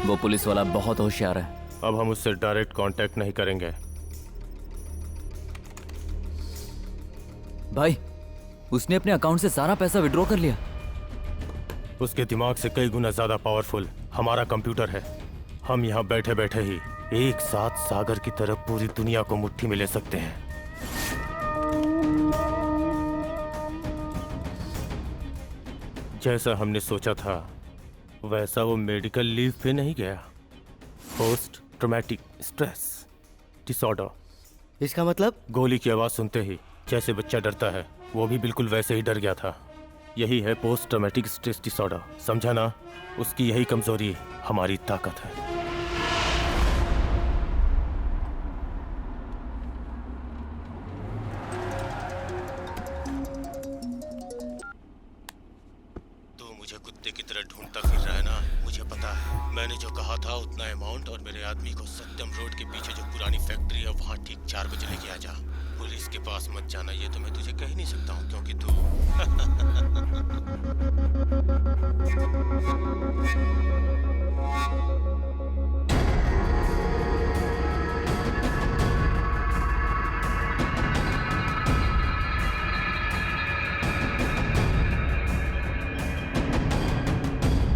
वो पुलिस वाला बहुत होशियार है। अब हम उससे डायरेक्ट कांटेक्ट नहीं करेंगे। भाई, उसने अपने अकाउंट से सारा पैसा विड्रॉ कर लिया। उसके दिमाग से कई गुना ज्यादा पावरफुल हमारा कंप्यूटर है। हम यहाँ बैठे बैठे ही एक साथ सागर की तरफ पूरी दुनिया को मुट्ठी में ले सकते हैं। जैसा हमने सोचा था वैसा वो मेडिकल लीव पे नहीं गया। Post traumatic stress disorder. इसका मतलब? गोली की आवाज सुनते ही जैसे बच्चा डरता है वो भी बिल्कुल वैसे ही डर गया था। यही है पोस्ट ट्रॉमेटिक स्ट्रेस डिसऑर्डर, समझा ना? उसकी यही कमजोरी हमारी ताकत है। तू मुझे कुत्ते की तरह ढूंढता फिर रहा है ना, मुझे पता है। मैंने जो कहा था उतना अमाउंट और मेरे आदमी को सत्यम रोड के पीछे जो पुरानी फैक्ट्री है वहाँ ठीक 4 बजे लेके आ जा। पुलिस के पास मत जाना, ये तो मैं तुझे कह नहीं सकता हूँ क्योंकि तू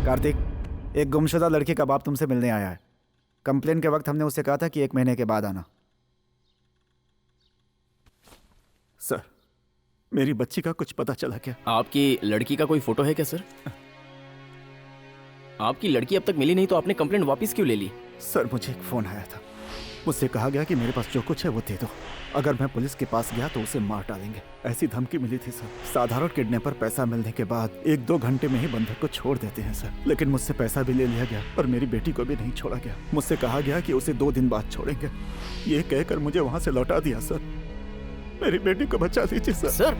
कार्तिक, एक गुमशुदा लड़की का बाप तुमसे मिलने आया है। कंप्लेन के वक्त हमने उससे कहा था कि 1 महीने के बाद आना। सर, मेरी बच्ची का कुछ पता चला क्या? आपकी लड़की का कोई फोटो है क्या सर? आपकी लड़की अब तक मिली नहीं तो आपने कंप्लेंट वापस क्यों ले ली? सर, मुझे एक फोन आया था। मुझसे कहा गया कि मेरे पास जो कुछ है वो दे दो, अगर मैं पुलिस के पास गया तो उसे मार डालेंगे, ऐसी धमकी मिली थी सर। साधारण किडनैपर पैसा मिलने के बाद 1-2 घंटे में ही बंधक को छोड़ देते हैं सर, लेकिन मुझसे पैसा भी ले लिया गया और मेरी बेटी को भी नहीं छोड़ा गया। मुझसे कहा गया कि उसे 2 दिन बाद छोड़ेंगे, ये कहकर मुझे वहाँ से लौटा दिया सर। मेरी बेटी को बचा दीजिए सर। सर,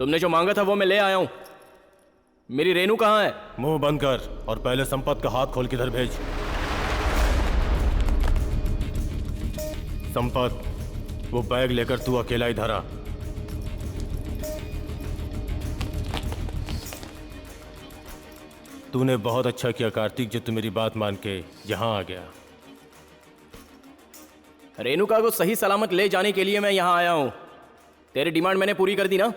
तुमने जो मांगा था वो मैं ले आया हूं। मेरी रेनू कहाँ है? मुंह बंद कर और पहले संपत का हाथ खोल के इधर भेज। संपत, वो बैग लेकर तू अकेला इधर आ। तूने बहुत अच्छा किया कार्तिक, जो तू मेरी बात मान के यहाँ आ गया। रेणुका को सही सलामत ले जाने के लिए मैं यहाँ आया हूँ। तेरी डिमांड मैंने पूरी कर दी ना?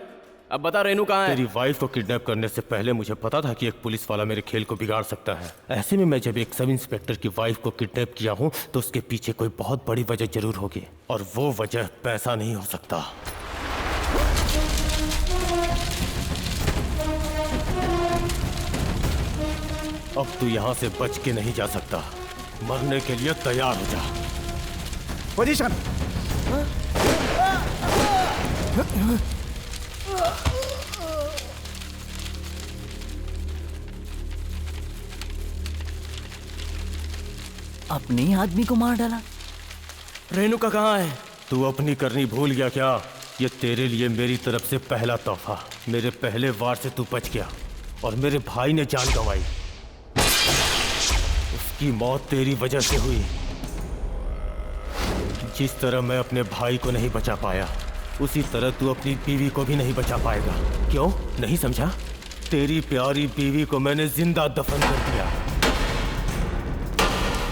अब बता रेनू कहाँ है? तेरी वाइफ को किडनैप करने से पहले मुझे पता था कि एक पुलिस वाला मेरे खेल को बिगाड़ सकता है। ऐसे में मैं जब एक सब इंस्पेक्टर की वाइफ को किडनैप किया हूँ तो उसके पीछे कोई बहुत बड़ी वजह जरूर होगी, और वो वजह पैसा नहीं हो सकता। अब तू यहाँ से बच के नहीं जा सकता। मरने के लिए तैयार हो जा। पोजीशन। अपने ही आदमी को मार डाला। रेणुका कहाँ है? तू अपनी करनी भूल गया क्या? ये तेरे लिए मेरी तरफ से पहला तोहफा। मेरे पहले वार से तू बच गया और मेरे भाई ने जान गंवाई। उसकी मौत तेरी वजह से हुई। जिस तरह मैं अपने भाई को नहीं बचा पाया, उसी तरह तू अपनी बीवी को भी नहीं बचा पाएगा। क्यों नहीं समझा? तेरी प्यारी बीवी को मैंने जिंदा दफन कर दिया।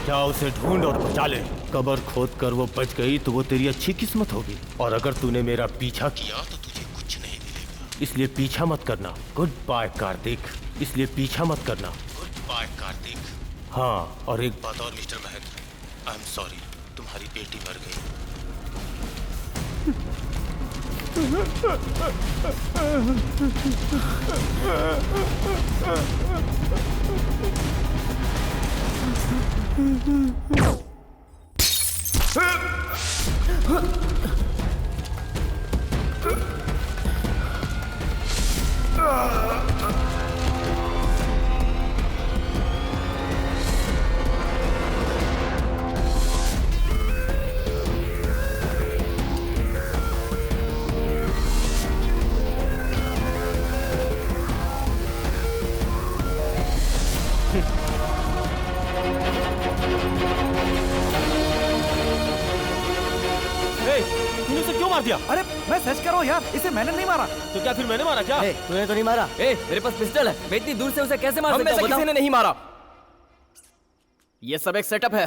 जा उसे ढूंढ और बचा ले। कब्र खोद कर वो बच गई तो वो तेरी अच्छी किस्मत होगी, और अगर तूने मेरा पीछा किया तो तुझे कुछ नहीं मिलेगा। इसलिए पीछा मत करना। Good bye Kartik. इसलिए पीछा मत करना। Good bye Kartik. हाँ, और एक बात और mister Mahendra, I am sorry, तुम्हारी बेटी मर गई। तूने उसे क्यों मार दिया? अरे मैं सच कर रहा हूँ यार, इसे मैंने नहीं मारा। तो क्या फिर मैंने मारा क्या? तूने तो नहीं मारा। मेरे पास पिस्टल है, मैं इतनी दूर से उसे कैसे मार हम सकता में से हूँ? किसी ने नहीं मारा। ये सब एक सेटअप है।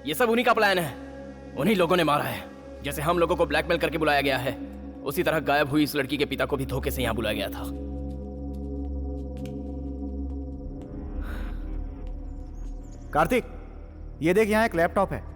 ये सब उन्हीं का प्लान है। उन्हीं लोगों ने मारा है। जैसे हम लोगों को ब्लैकमेल करके बुलाया गया है, उसी तरह गायब हुई इस लड़की के पिता को भी धोखे से यहाँ बुलाया गया था। कार्तिक, ये देख, यहाँ एक लैपटॉप है।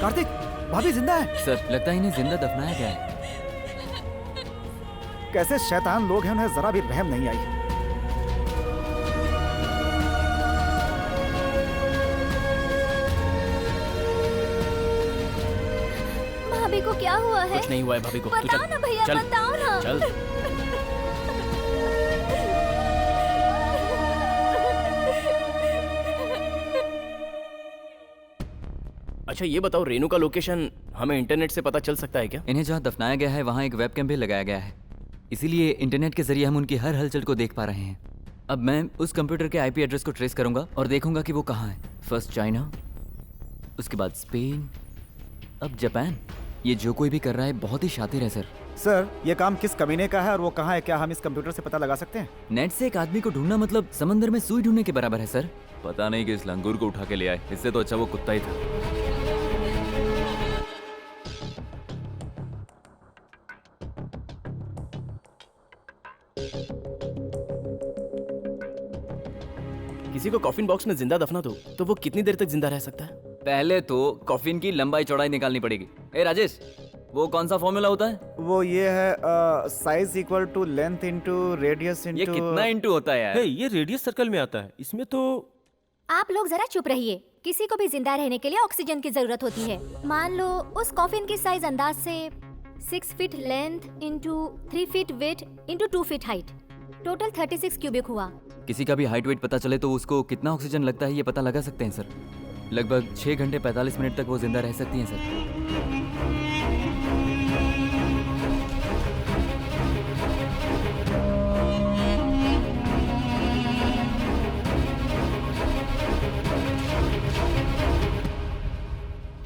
कार्तिक, भाभी जिंदा है। सर, लगता है इन्हें जिंदा दफनाया गया है। कैसे शैतान लोग हैं, उन्हें जरा भी रहम नहीं आई। भाभी को क्या हुआ है? कुछ नहीं हुआ है भाभी को। तू बताओ चल, ना भैया, चल, बताओ ना। चल। अच्छा ये बताओ, रेनू का लोकेशन हमें इंटरनेट से पता चल सकता है क्या? इन्हें जहाँ दफनाया गया है वहाँ एक वेबकैम भी लगाया गया है, इसीलिए इंटरनेट के जरिए हम उनकी हर हलचल को देख पा रहे हैं। अब मैं उस कंप्यूटर के आईपी एड्रेस को ट्रेस करूंगा और देखूंगा कि वो कहाँ है। फर्स्ट चाइना, उसके बाद स्पेन, अब जापान। ये जो कोई भी कर रहा है बहुत ही शातिर है सर। सर, ये काम किस कमीने का है और वो कहाँ है, क्या हम इस कंप्यूटर से पता लगा सकते हैं? नेट से एक आदमी को ढूंढना मतलब समंदर में सुई ढूंढने के बराबर है सर। पता नहीं कि इस लंगूर को उठा के ले आए, इससे तो अच्छा वो कुत्ता ही था। किसी को कॉफिन बॉक्स में जिंदा दफना दो तो वो कितनी देर तक जिंदा रह सकता है? पहले तो कॉफिन की लंबाई चौड़ाई निकालनी पड़ेगी। ए राजेश, वो कौन सा फॉर्मूला होता है? वो ये है size equal to length into radius into. ये कितना इंटू होता है यार? ये रेडियस सर्कल में आता है। इसमें तो आप लोग जरा चुप रहिए। किसी को भी जिंदा रहने के लिए ऑक्सीजन की जरूरत होती है। मान लो उस कॉफिन की साइज अंदाज से 6 feet length into 3 feet weight into 2 feet height, total 36 cubic हुआ। किसी का भी हाइट वेट पता चले तो उसको कितना ऑक्सीजन लगता है ये पता लगा सकते हैं सर। लगभग 6 घंटे 45 मिनट तक वो जिंदा रह सकती हैं सर।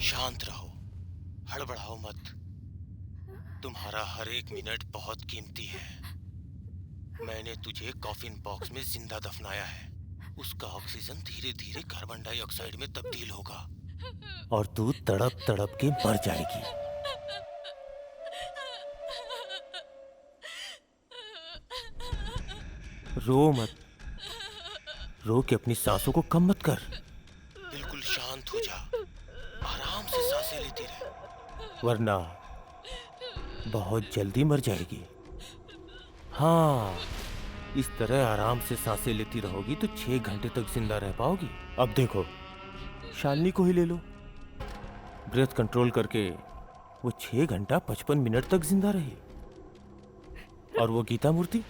शांत रहो, हड़बड़ाओ मत। तुम्हारा हर एक मिनट बहुत कीमती है। मैंने तुझे कॉफिन बॉक्स में जिंदा दफनाया है। उसका ऑक्सीजन धीरे धीरे कार्बन डाइऑक्साइड में तब्दील होगा और तू तड़प तड़प के मर जाएगी। रो मत, रो के अपनी सांसों को कम मत कर। बिल्कुल शांत हो जा, आराम से सांसें लेती रह, वरना बहुत जल्दी मर जाएगी। हाँ, इस तरह आराम से सांसें लेती रहोगी तो 6 घंटे तक जिंदा रह पाओगी। अब देखो, शालिनी को ही ले लो। ब्रेथ कंट्रोल करके वो 6 घंटा 55 मिनट तक जिंदा रही। और वो गीता मूर्ति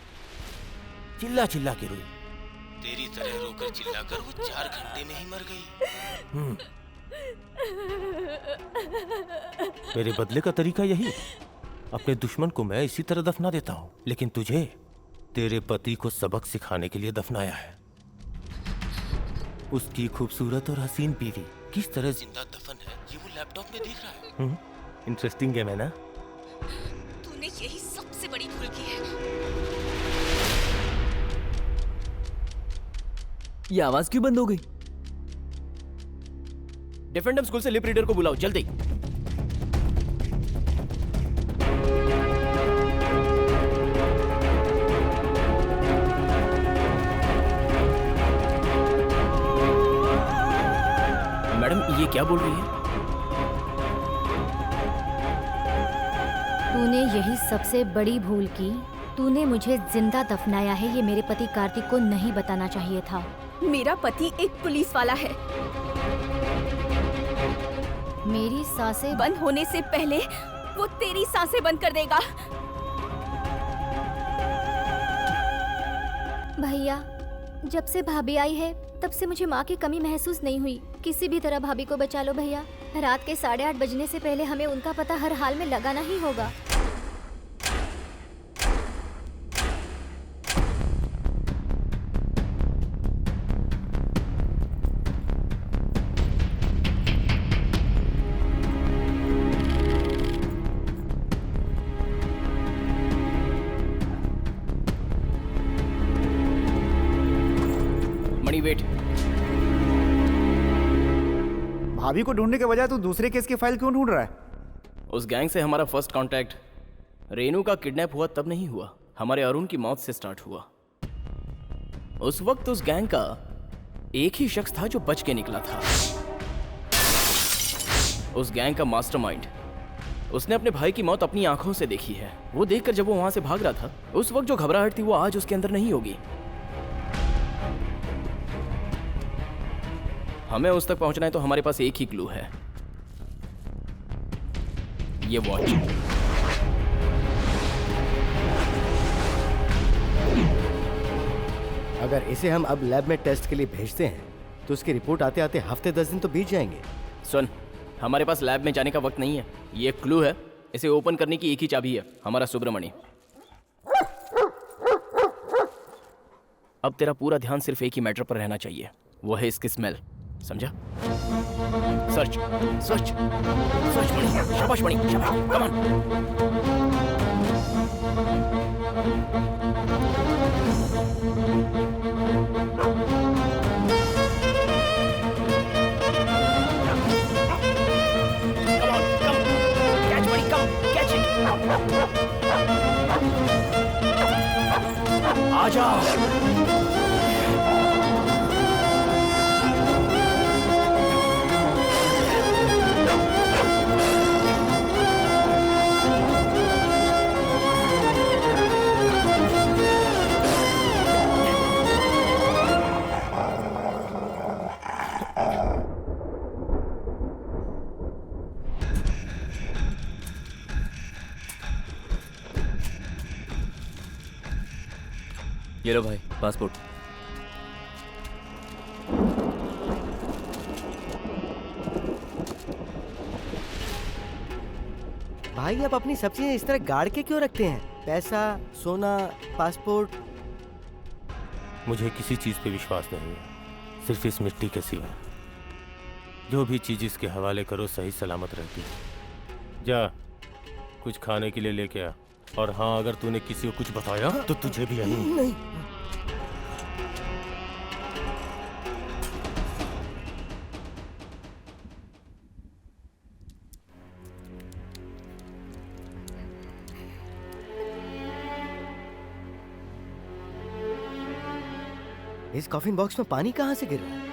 चिल्ला चिल्ला के रोई। तेरी तरह रोकर चिल्लाकर वो 4 घंटे में ही मर गई। मेरे बदले का तरीका यही। अपने दुश्मन को मैं इसी तरह दफना देता हूँ, लेकिन तुझे तेरे पति को सबक सिखाने के लिए दफनाया है। उसकी खूबसूरत और हसीन बीवी किस तरह जिंदा दफन है ये वो लैपटॉप में देख रहा है। इंटरेस्टिंग गेम है ना? तूने यही सबसे बड़ी भूल की है। ये आवाज क्यों बंद हो गई? डिफेंडम स्कूल से लिप रीडर को बुलाओ जल्दी। मैडम, ये क्या बोल रही है? तूने यही सबसे बड़ी भूल की। तूने मुझे जिंदा दफनाया है, ये मेरे पति कार्तिक को नहीं बताना चाहिए था। मेरा पति एक पुलिस वाला है। मेरी सांसें बंद होने से पहले वो तेरी सांसें बंद कर देगा। भैया, जब से भाभी आई है तब से मुझे माँ की कमी महसूस नहीं हुई। किसी भी तरह भाभी को बचा लो भैया। रात के 8:30 बजने से पहले हमें उनका पता हर हाल में लगाना ही होगा। मणि वेट। भाभी को ढूंढने के बजाय तू दूसरे केस की फाइल क्यों ढूंढ रहा है? उस गैंग से हमारा फर्स्ट कांटेक्ट रेनू का किडनैप हुआ तब नहीं हुआ, हमारे अरुण की मौत से स्टार्ट हुआ। उस वक्त उस गैंग का एक ही शख्स था जो बच के निकला था। उस गैंग का मास्टरमाइंड। उसने अपने भाई की मौत अपनी आंखों से देखी है। वो देखकर जब वो वहां से भाग रहा था, उस वक्त जो घबराहट थी वो आज उसके अंदर नहीं होगी। हमें उस तक पहुंचना है तो हमारे पास एक ही क्लू है, ये वॉच। अगर इसे हम अब लैब में टेस्ट के लिए भेजते हैं तो उसकी रिपोर्ट आते आते हफ्ते 10 दिन तो बीत जाएंगे। सुन, हमारे पास लैब में जाने का वक्त नहीं है। ये एक क्लू है, इसे ओपन करने की एक ही चाबी है, हमारा सुब्रमणि। अब तेरा पूरा ध्यान सिर्फ एक ही मैटर पर रहना चाहिए, वो है इसकी स्मेल। समझा? सर्च सर्च सर्च मणि, शाबाश मणि, शाबाश, come on. Catch Mani, come, catch it. आ जाओ। ये लो भाई पासपोर्ट। भाई आप अपनी सब चीजें इस तरह गाड़ के क्यों रखते हैं? पैसा, सोना, पासपोर्ट। मुझे किसी चीज पे विश्वास नहीं है, सिर्फ इस मिट्टी के सिवा। जो भी चीज इसके हवाले करो सही सलामत रहती है। जा कुछ खाने के लिए लेके आ, और हाँ अगर तूने किसी को कुछ बताया तो तुझे भी नहीं। इस कॉफिन बॉक्स में पानी कहाँ से गिर रहा है?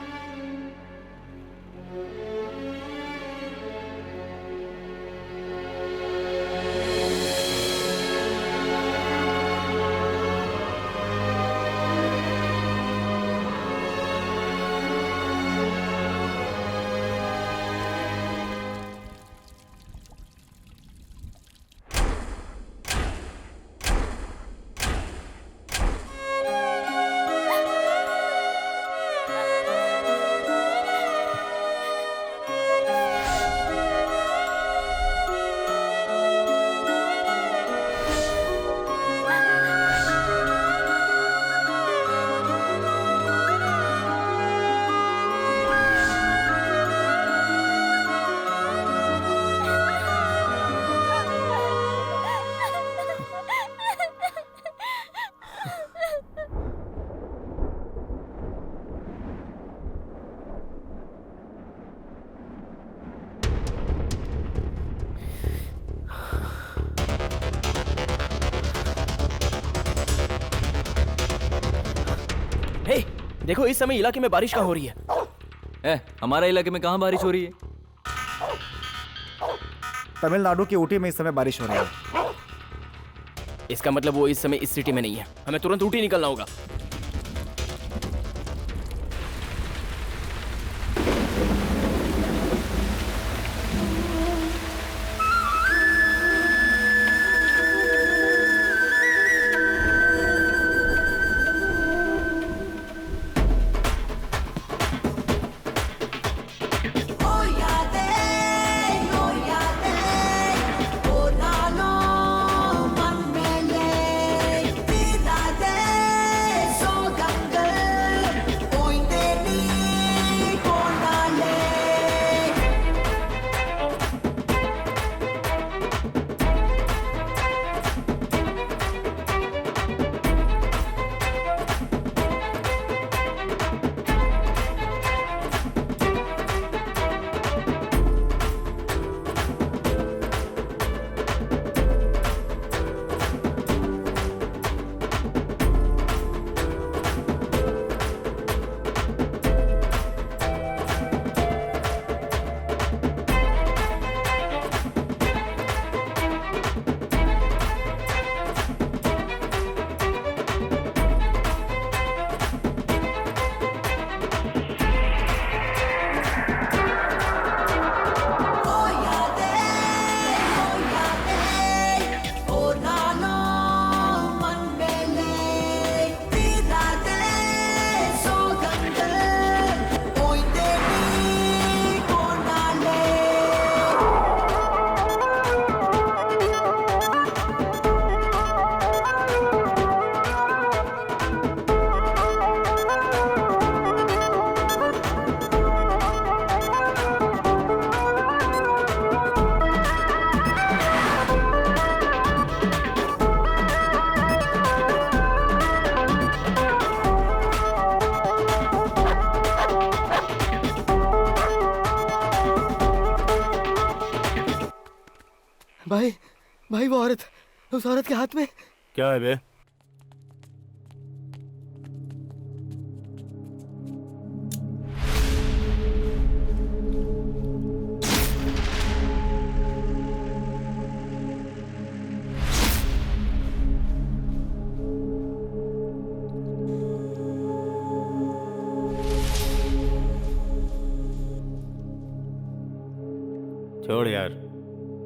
हे, देखो इस समय इलाके में बारिश कहाँ हो रही है? हमारे इलाके में कहाँ बारिश हो रही है? तमिलनाडु की ऊटी में इस समय बारिश हो रही है। इसका मतलब वो इस समय इस सिटी में नहीं है। हमें तुरंत ऊटी निकलना होगा। भाई भाई वो औरत, उस औरत के हाथ में क्या है बे? छोड़ यार,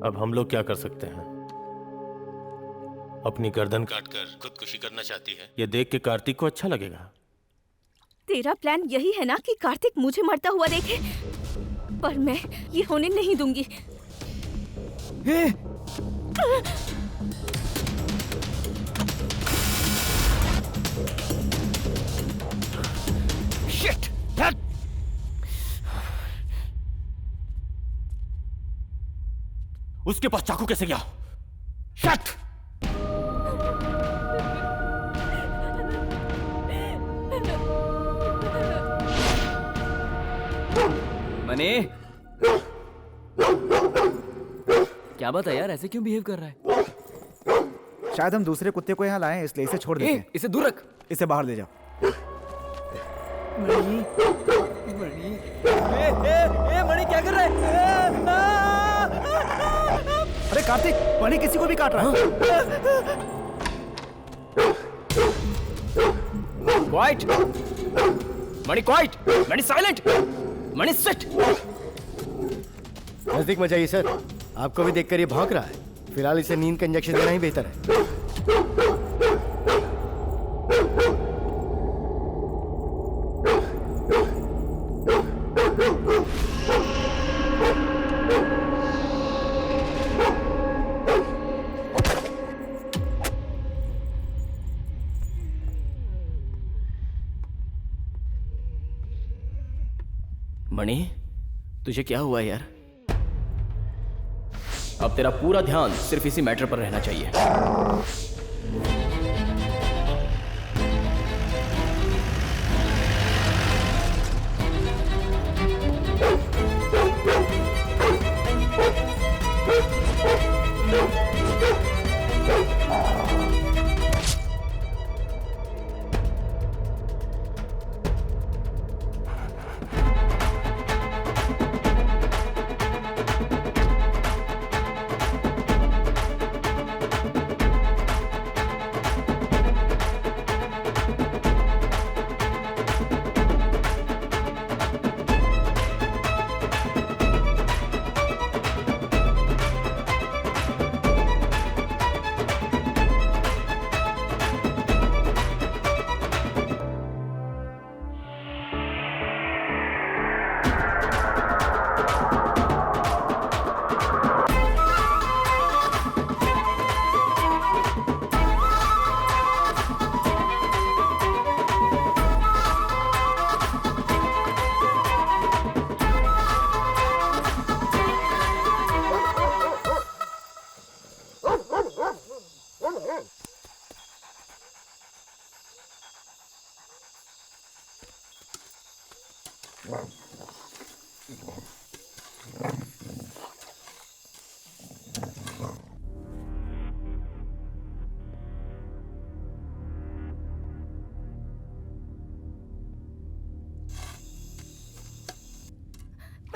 अब हम लोग क्या कर सकते हैं? अपनी गर्दन काटकर खुदकुशी करना चाहती है। ये देख के कार्तिक को अच्छा लगेगा। तेरा प्लान यही है ना कि कार्तिक मुझे मरता हुआ देखे? पर मैं ये होने नहीं दूंगी। शिट! उसके पास चाकू कैसे गया? शिट! मनी, क्या बात है यार, ऐसे क्यों बिहेव कर रहा है? शायद हम दूसरे कुत्ते को यहाँ लाए हैं, इसलिए इसे छोड़ देते हैं। इसे दूर रख। इसे बाहर ले जाओ। मणि, मणि, मणि क्या कर रहा है? अरे कार्तिक, मणि किसी को भी काट रहा है। क्वाइट! मणि क्वाइट! मणि साइलेंट! मणि सिट! नजदीक मत जाइए सर, आपको भी देखकर ये भौंक रहा है। फिलहाल इसे नींद का इंजेक्शन देना ही बेहतर है। मणि, तुझे क्या हुआ यार? अब तेरा पूरा ध्यान सिर्फ इसी मैटर पर रहना चाहिए।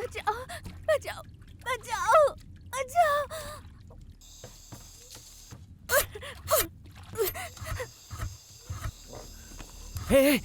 बचाओ, बचाओ, बचाओ, बचाओ। हे,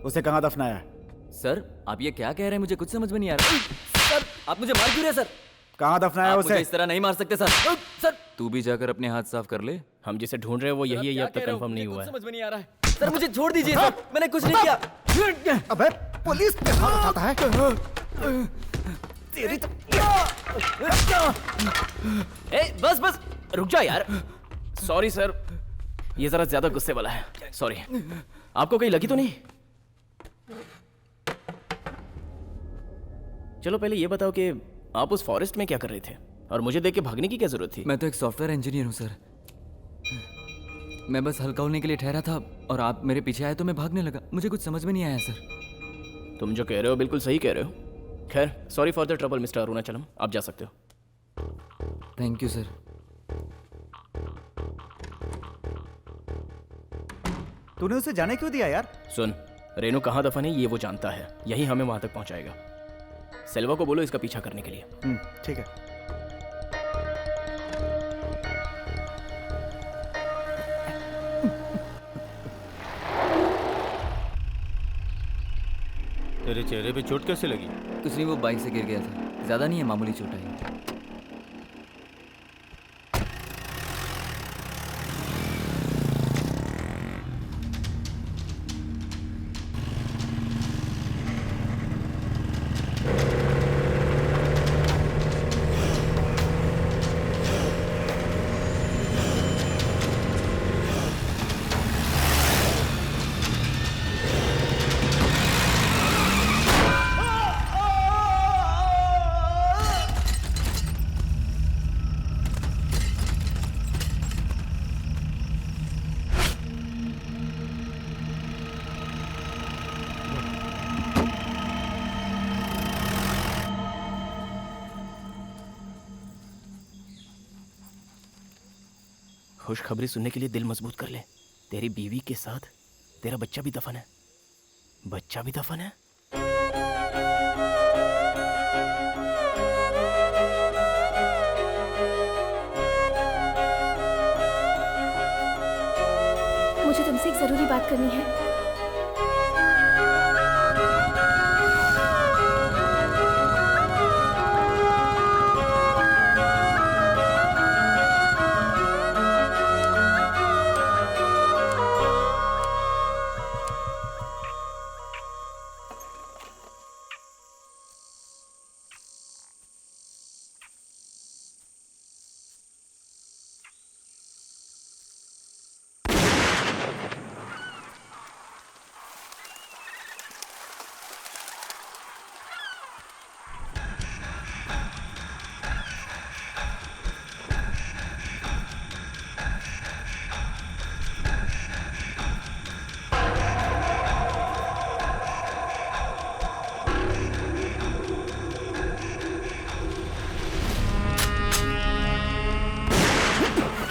उसे कहाँ दफनाया है? सर आप ये क्या कह रहे हैं, मुझे कुछ समझ में नहीं आ रहा। सर आप मुझे मार क्यों रहे हैं सर? कहाँ दफनाया आप उसे? मुझे इस तरह नहीं मार सकते सर। सर तू भी जाकर अपने हाथ साफ कर ले। हम जिसे ढूंढ रहे हैं वो यही है, ये अब तक कंफर्म नहीं हुआ है। समझ में नहीं आ रहा है सर, मुझे छोड़ दीजिए सर, मैंने कुछ नहीं किया। अबे पुलिस पे हाथ उठाता है। तेरी तो... बस बस रुक जा यार। सॉरी सर, ये जरा ज्यादा गुस्से वाला है, सॉरी। आपको कहीं लगी तो नहीं? चलो पहले ये बताओ कि आप उस फॉरेस्ट में क्या कर रहे थे और मुझे देख के भागने की क्या जरूरत थी? मैं तो एक सॉफ्टवेयर इंजीनियर हूँ सर, मैं बस हल्का होने के लिए ठहरा था और आप मेरे पीछे आए तो मैं भागने लगा। मुझे कुछ समझ में नहीं आया सर। तुम जो कह रहे हो बिल्कुल सही कह रहे हो। खैर sorry for the trouble mister Arunachalam, आप जा सकते हो। Thank you sir. तूने उसे जाने क्यों दिया यार? सुन, रेनू कहाँ दफन है ये वो जानता है, यही हमें वहां तक पहुंचाएगा। सेल्वा को बोलो इसका पीछा करने के लिए। ठीक है। तेरे चेहरे पे चोट कैसे लगी? कुछ नहीं, वो बाइक से गिर गया था, ज्यादा नहीं है, मामूली चोट आई। खुशखबरी सुनने के लिए दिल मजबूत कर ले। तेरी बीवी के साथ तेरा बच्चा भी दफन है। बच्चा भी दफन है? मुझे तुमसे एक जरूरी बात करनी है।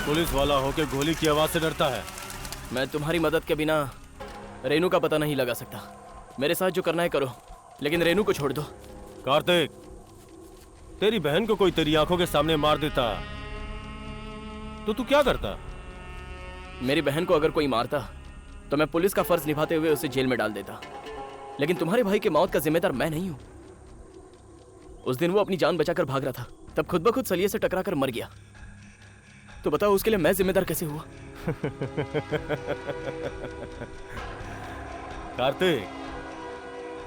पुलिस वाला होके गोली की आवाज से डरता है। मैं तुम्हारी मदद के बिना रेनू का पता नहीं लगा सकता। मेरे साथ जो करना है करो, लेकिन रेनू को छोड़ दो। कार्तिक, तेरी बहन को कोई तेरी आंखों के सामने मार देता तो तू क्या करता? मेरी बहन को अगर कोई मारता तो मैं पुलिस का फर्ज निभाते हुए उसे जेल में डाल देता, लेकिन तुम्हारे भाई की मौत का जिम्मेदार मैं नहीं हूं। उस दिन वो अपनी जान बचाकर भाग रहा था, तब खुद ब खुद सलिए से टकराकर मर गया। तो बताओ उसके लिए मैं जिम्मेदार कैसे हुआ? कार्तिक,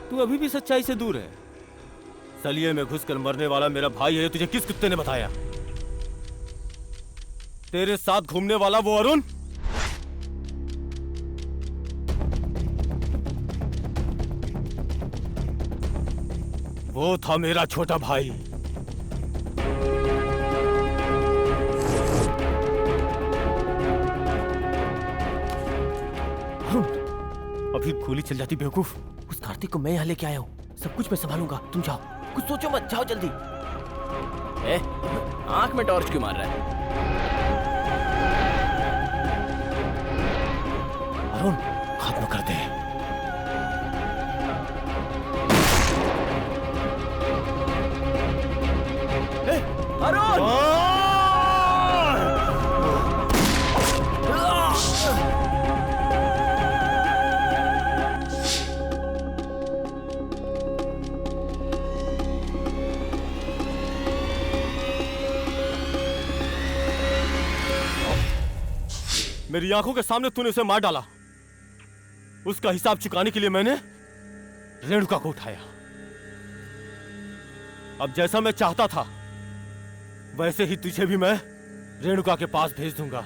तू अभी भी सच्चाई से दूर है। सलिए में घुसकर मरने वाला मेरा भाई है, तुझे किस कुत्ते ने बताया? तेरे साथ घूमने वाला वो अरुण? वो था मेरा छोटा भाई। अभी गोली चल जाती बेवकूफ। उस कार्तिक को मैं यहाँ लेके आया हूँ, सब कुछ मैं संभालूंगा, तुम जाओ, कुछ सोचो मत, जाओ जल्दी। आंख में टॉर्च क्यों मार रहा है? अरुण, खत्म कर दे। अरुण! मेरी आंखों के सामने तूने उसे मार डाला। उसका हिसाब चुकाने के लिए मैंने रेणुका को उठाया। अब जैसा मैं चाहता था वैसे ही तुझे भी मैं रेणुका के पास भेज दूंगा।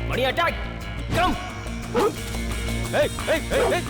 बढ़िया अटैक, कम। hey, hey, hey, hey.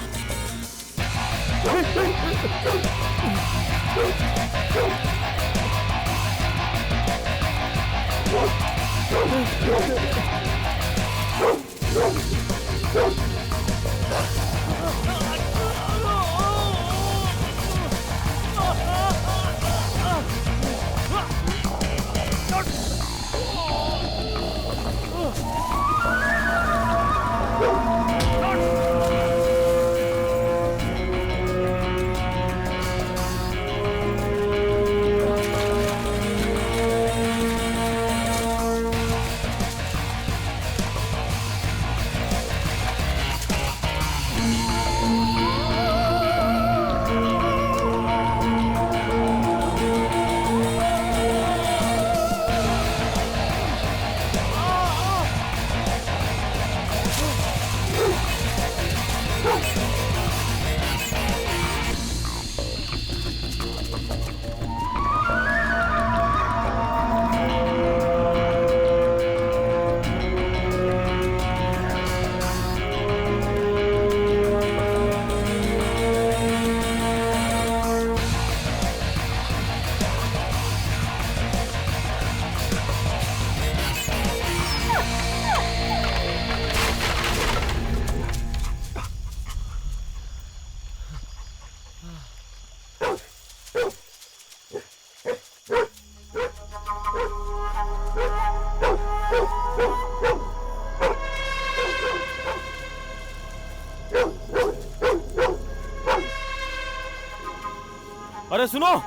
सुनो,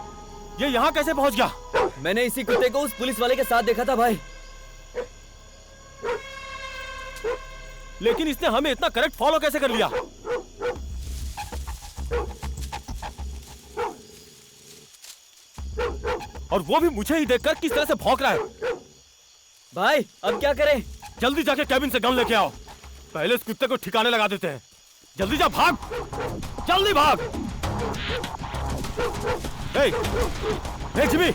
ये यहाँ कैसे पहुंच गया? मैंने इसी कुत्ते को उस पुलिस वाले के साथ देखा था भाई। लेकिन इसने हमें इतना करेक्ट फॉलो कैसे कर लिया? और वो भी मुझे ही देखकर किस तरह से भौंक रहा है। भाई अब क्या करें? जल्दी जाके कैबिन से गन लेके आओ। पहले इस कुत्ते को ठिकाने लगा देते हैं। जल्दी जा, भाग, जल्दी भाग। हे जिमी,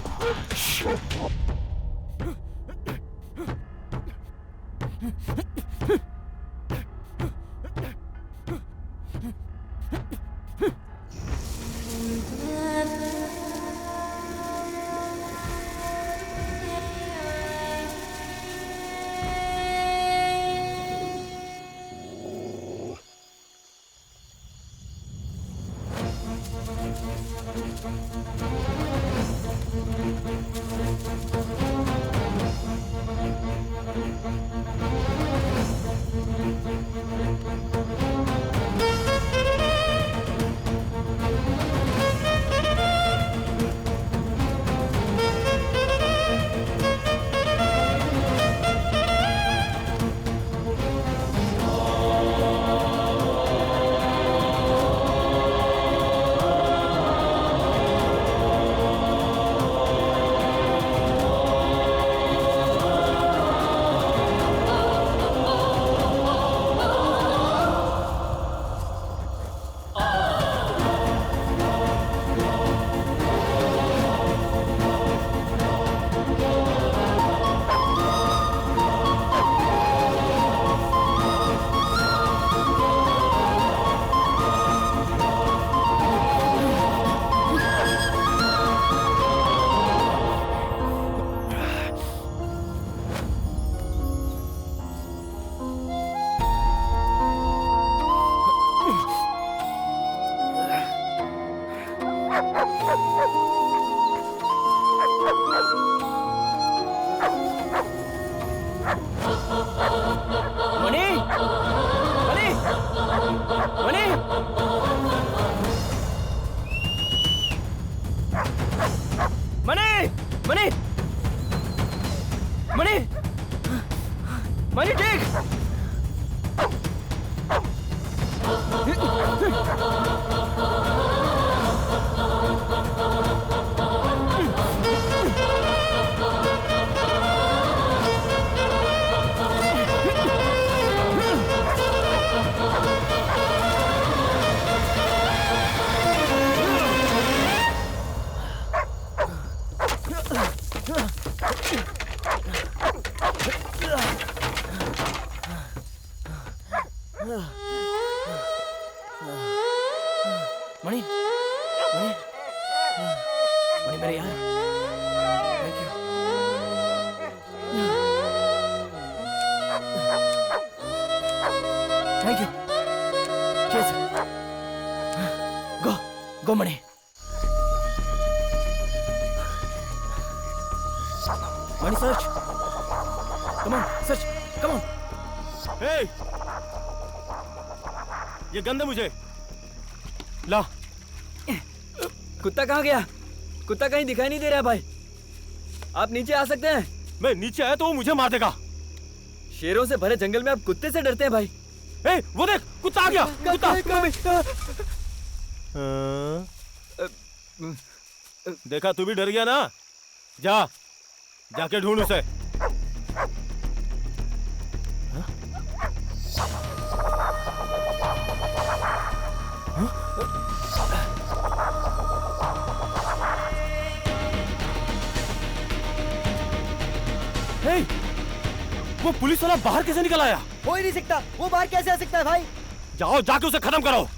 मनी ठीक। मणि मणि मणि मेरे यार, thank you. Thank you. Cheese go go Mani. Mani search, come on search, come on. Hey, ये गंद है मुझे। ला। कुत्ता कहाँ गया? कुत्ता कहीं दिखाई नहीं दे रहा है भाई। आप नीचे आ सकते हैं? मैं नीचे आया तो वो मुझे मार देगा। शेरों से भरे जंगल में आप कुत्ते से डरते हैं भाई? ए, वो देख, कुत्ता आ गया। कुत्ता। देखा, तू भी डर गया ना? जा, जाके ढूंढ उसे। हे, वो पुलिस वाला बाहर कैसे निकल आया? हो ही नहीं सकता, वो बाहर कैसे आ सकता है भाई? जाओ, जाके उसे खत्म करो।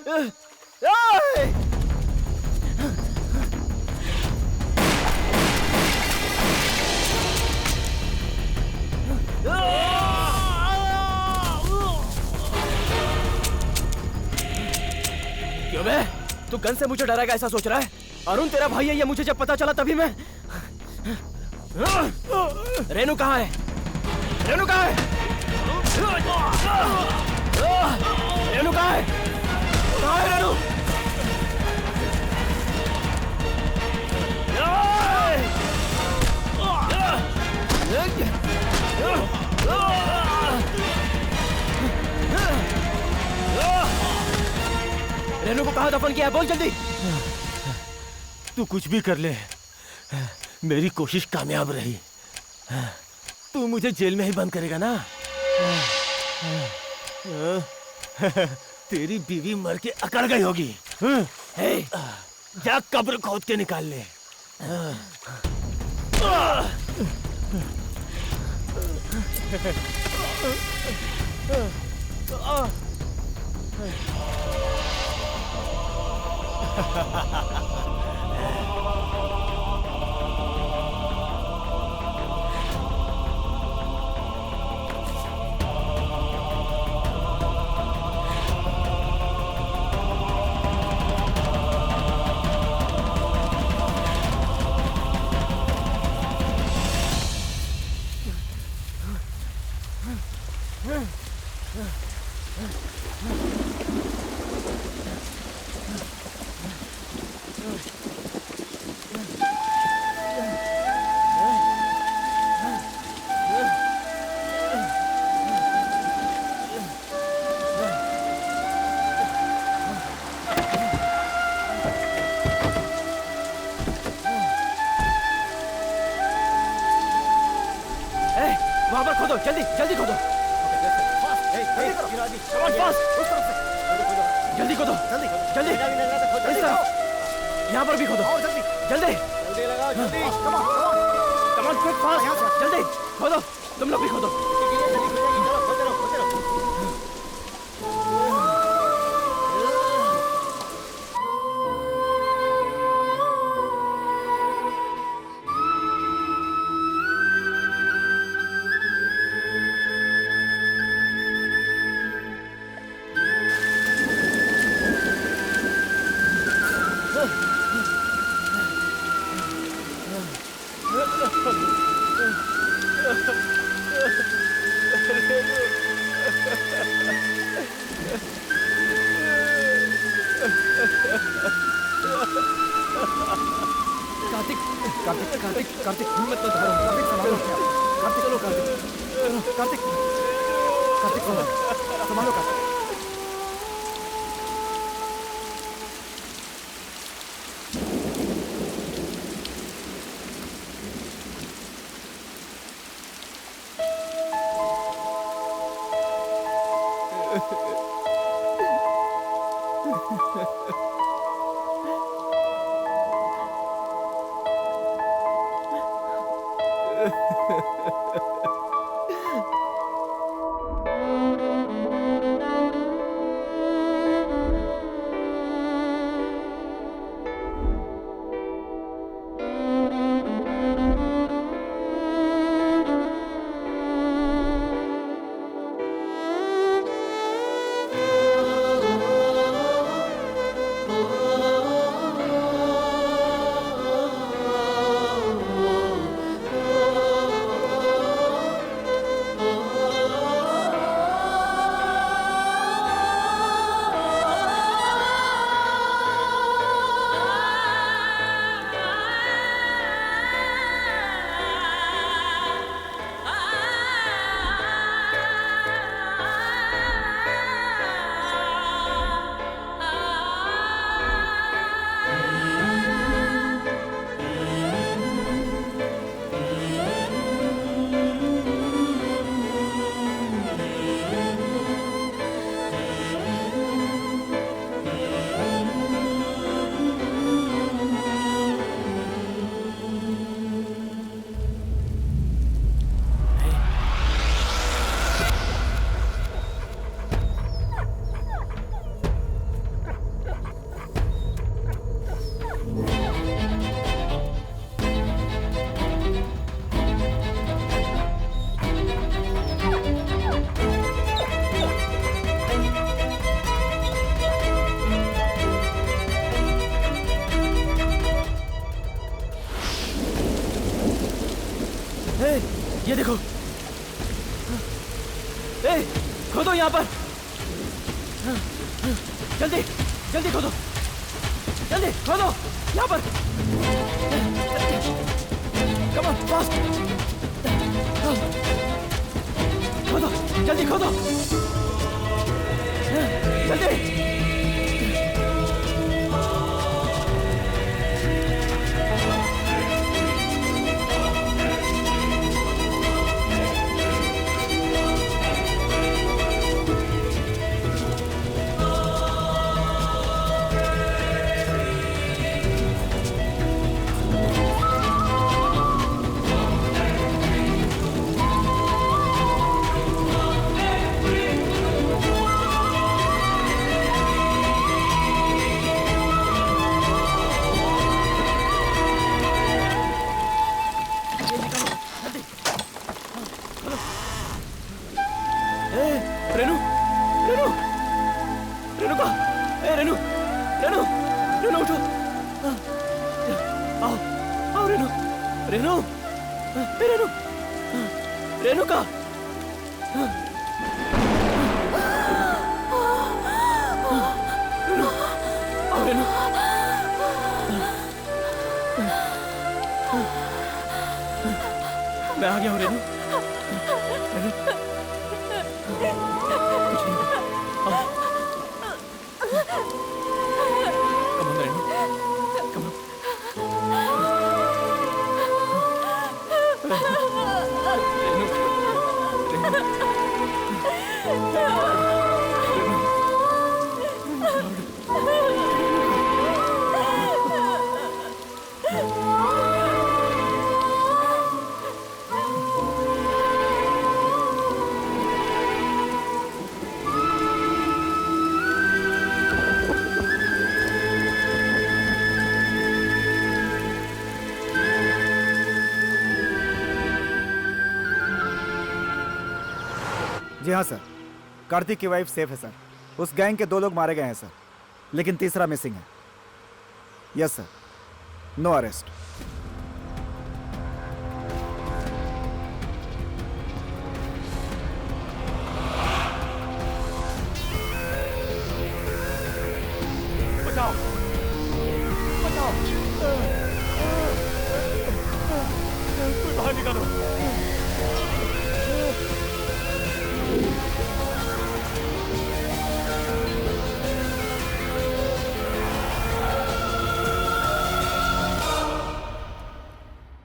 क्यों बे? तू गन से मुझे डराएगा ऐसा सोच रहा है? अरुण तेरा भाई है ये मुझे जब पता चला तभी मैं। रेनू कहाँ है? रेनू कहाँ है? रेनू कहाँ है? कहाँ है रेनू? रेनू को कहाँ दफन किया है? बोल जल्दी। तू कुछ भी कर ले, मेरी कोशिश कामयाब रही। तू मुझे जेल में ही बंद करेगा ना? तेरी बीवी मर के अकड़ गई होगी। जा कब्र खोद के निकाल ले। वहां पर खोदो, जल्दी जल्दी खोदो। जल्दी खोदो, जल्दी इस तरफ, यहाँ पर भी खोदो, जल्दी कमान क्विक फास्ट, जल्दी खोदो, तुम लोग भी खोदो। कार्तिक कार्तिक कार्तिक कार्तिक हिम्मत मत हारो। कार्तिक संभालो अपने आप। कार्तिक चलो कार्तिक कार्तिक कार्तिक संभालो कार्तिक। ये देखो। ए, खोदो यहाँ पर। जल्दी जल्दी खोदो, जल्दी खोदो यहाँ पर। कम ऑन फास्ट, खोदो जल्दी खोदो, जल्दी। रेनू, रेनू, रेनू का, रेनू, रेनू, रेनू उठो, आओ, आओ रेनू, रेनू, रेनू, रेनू का, रेनू, आओ रेनू, मैं आ गया हूँ रेनू, रेनू। जी हाँ सर, कार्तिक की वाइफ सेफ है सर। उस गैंग के 2 लोग मारे गए हैं सर, लेकिन तीसरा मिसिंग है। Yes sir, no arrest. बचाओ, बचाओ, कोई बाहर निकालो।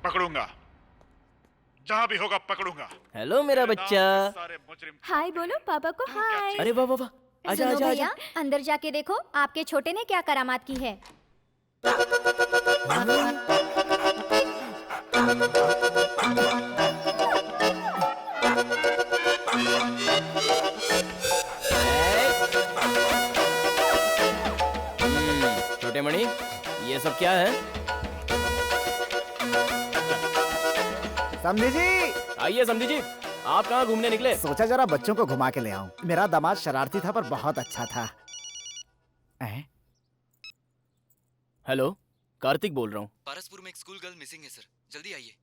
पकड़ूंगा, जहां भी होगा पकड़ूंगा। हेलो मेरा बच्चा। हाय बोलो पापा को हाय। अरे वाह वाह वाह, आजा सुनो आजा भैया, आजा। अंदर जाके देखो आपके छोटे ने क्या करामात की है। छोटे मणि, ये सब क्या है? समझी जी, आइए समझी जी, आप कहाँ घूमने निकले? सोचा जरा बच्चों को घुमा के ले आऊं। मेरा दामाद शरारती था पर बहुत अच्छा था। हेलो, कार्तिक बोल रहा हूँ। पारसपुर में एक स्कूल गर्ल मिसिंग है सर, जल्दी आइए।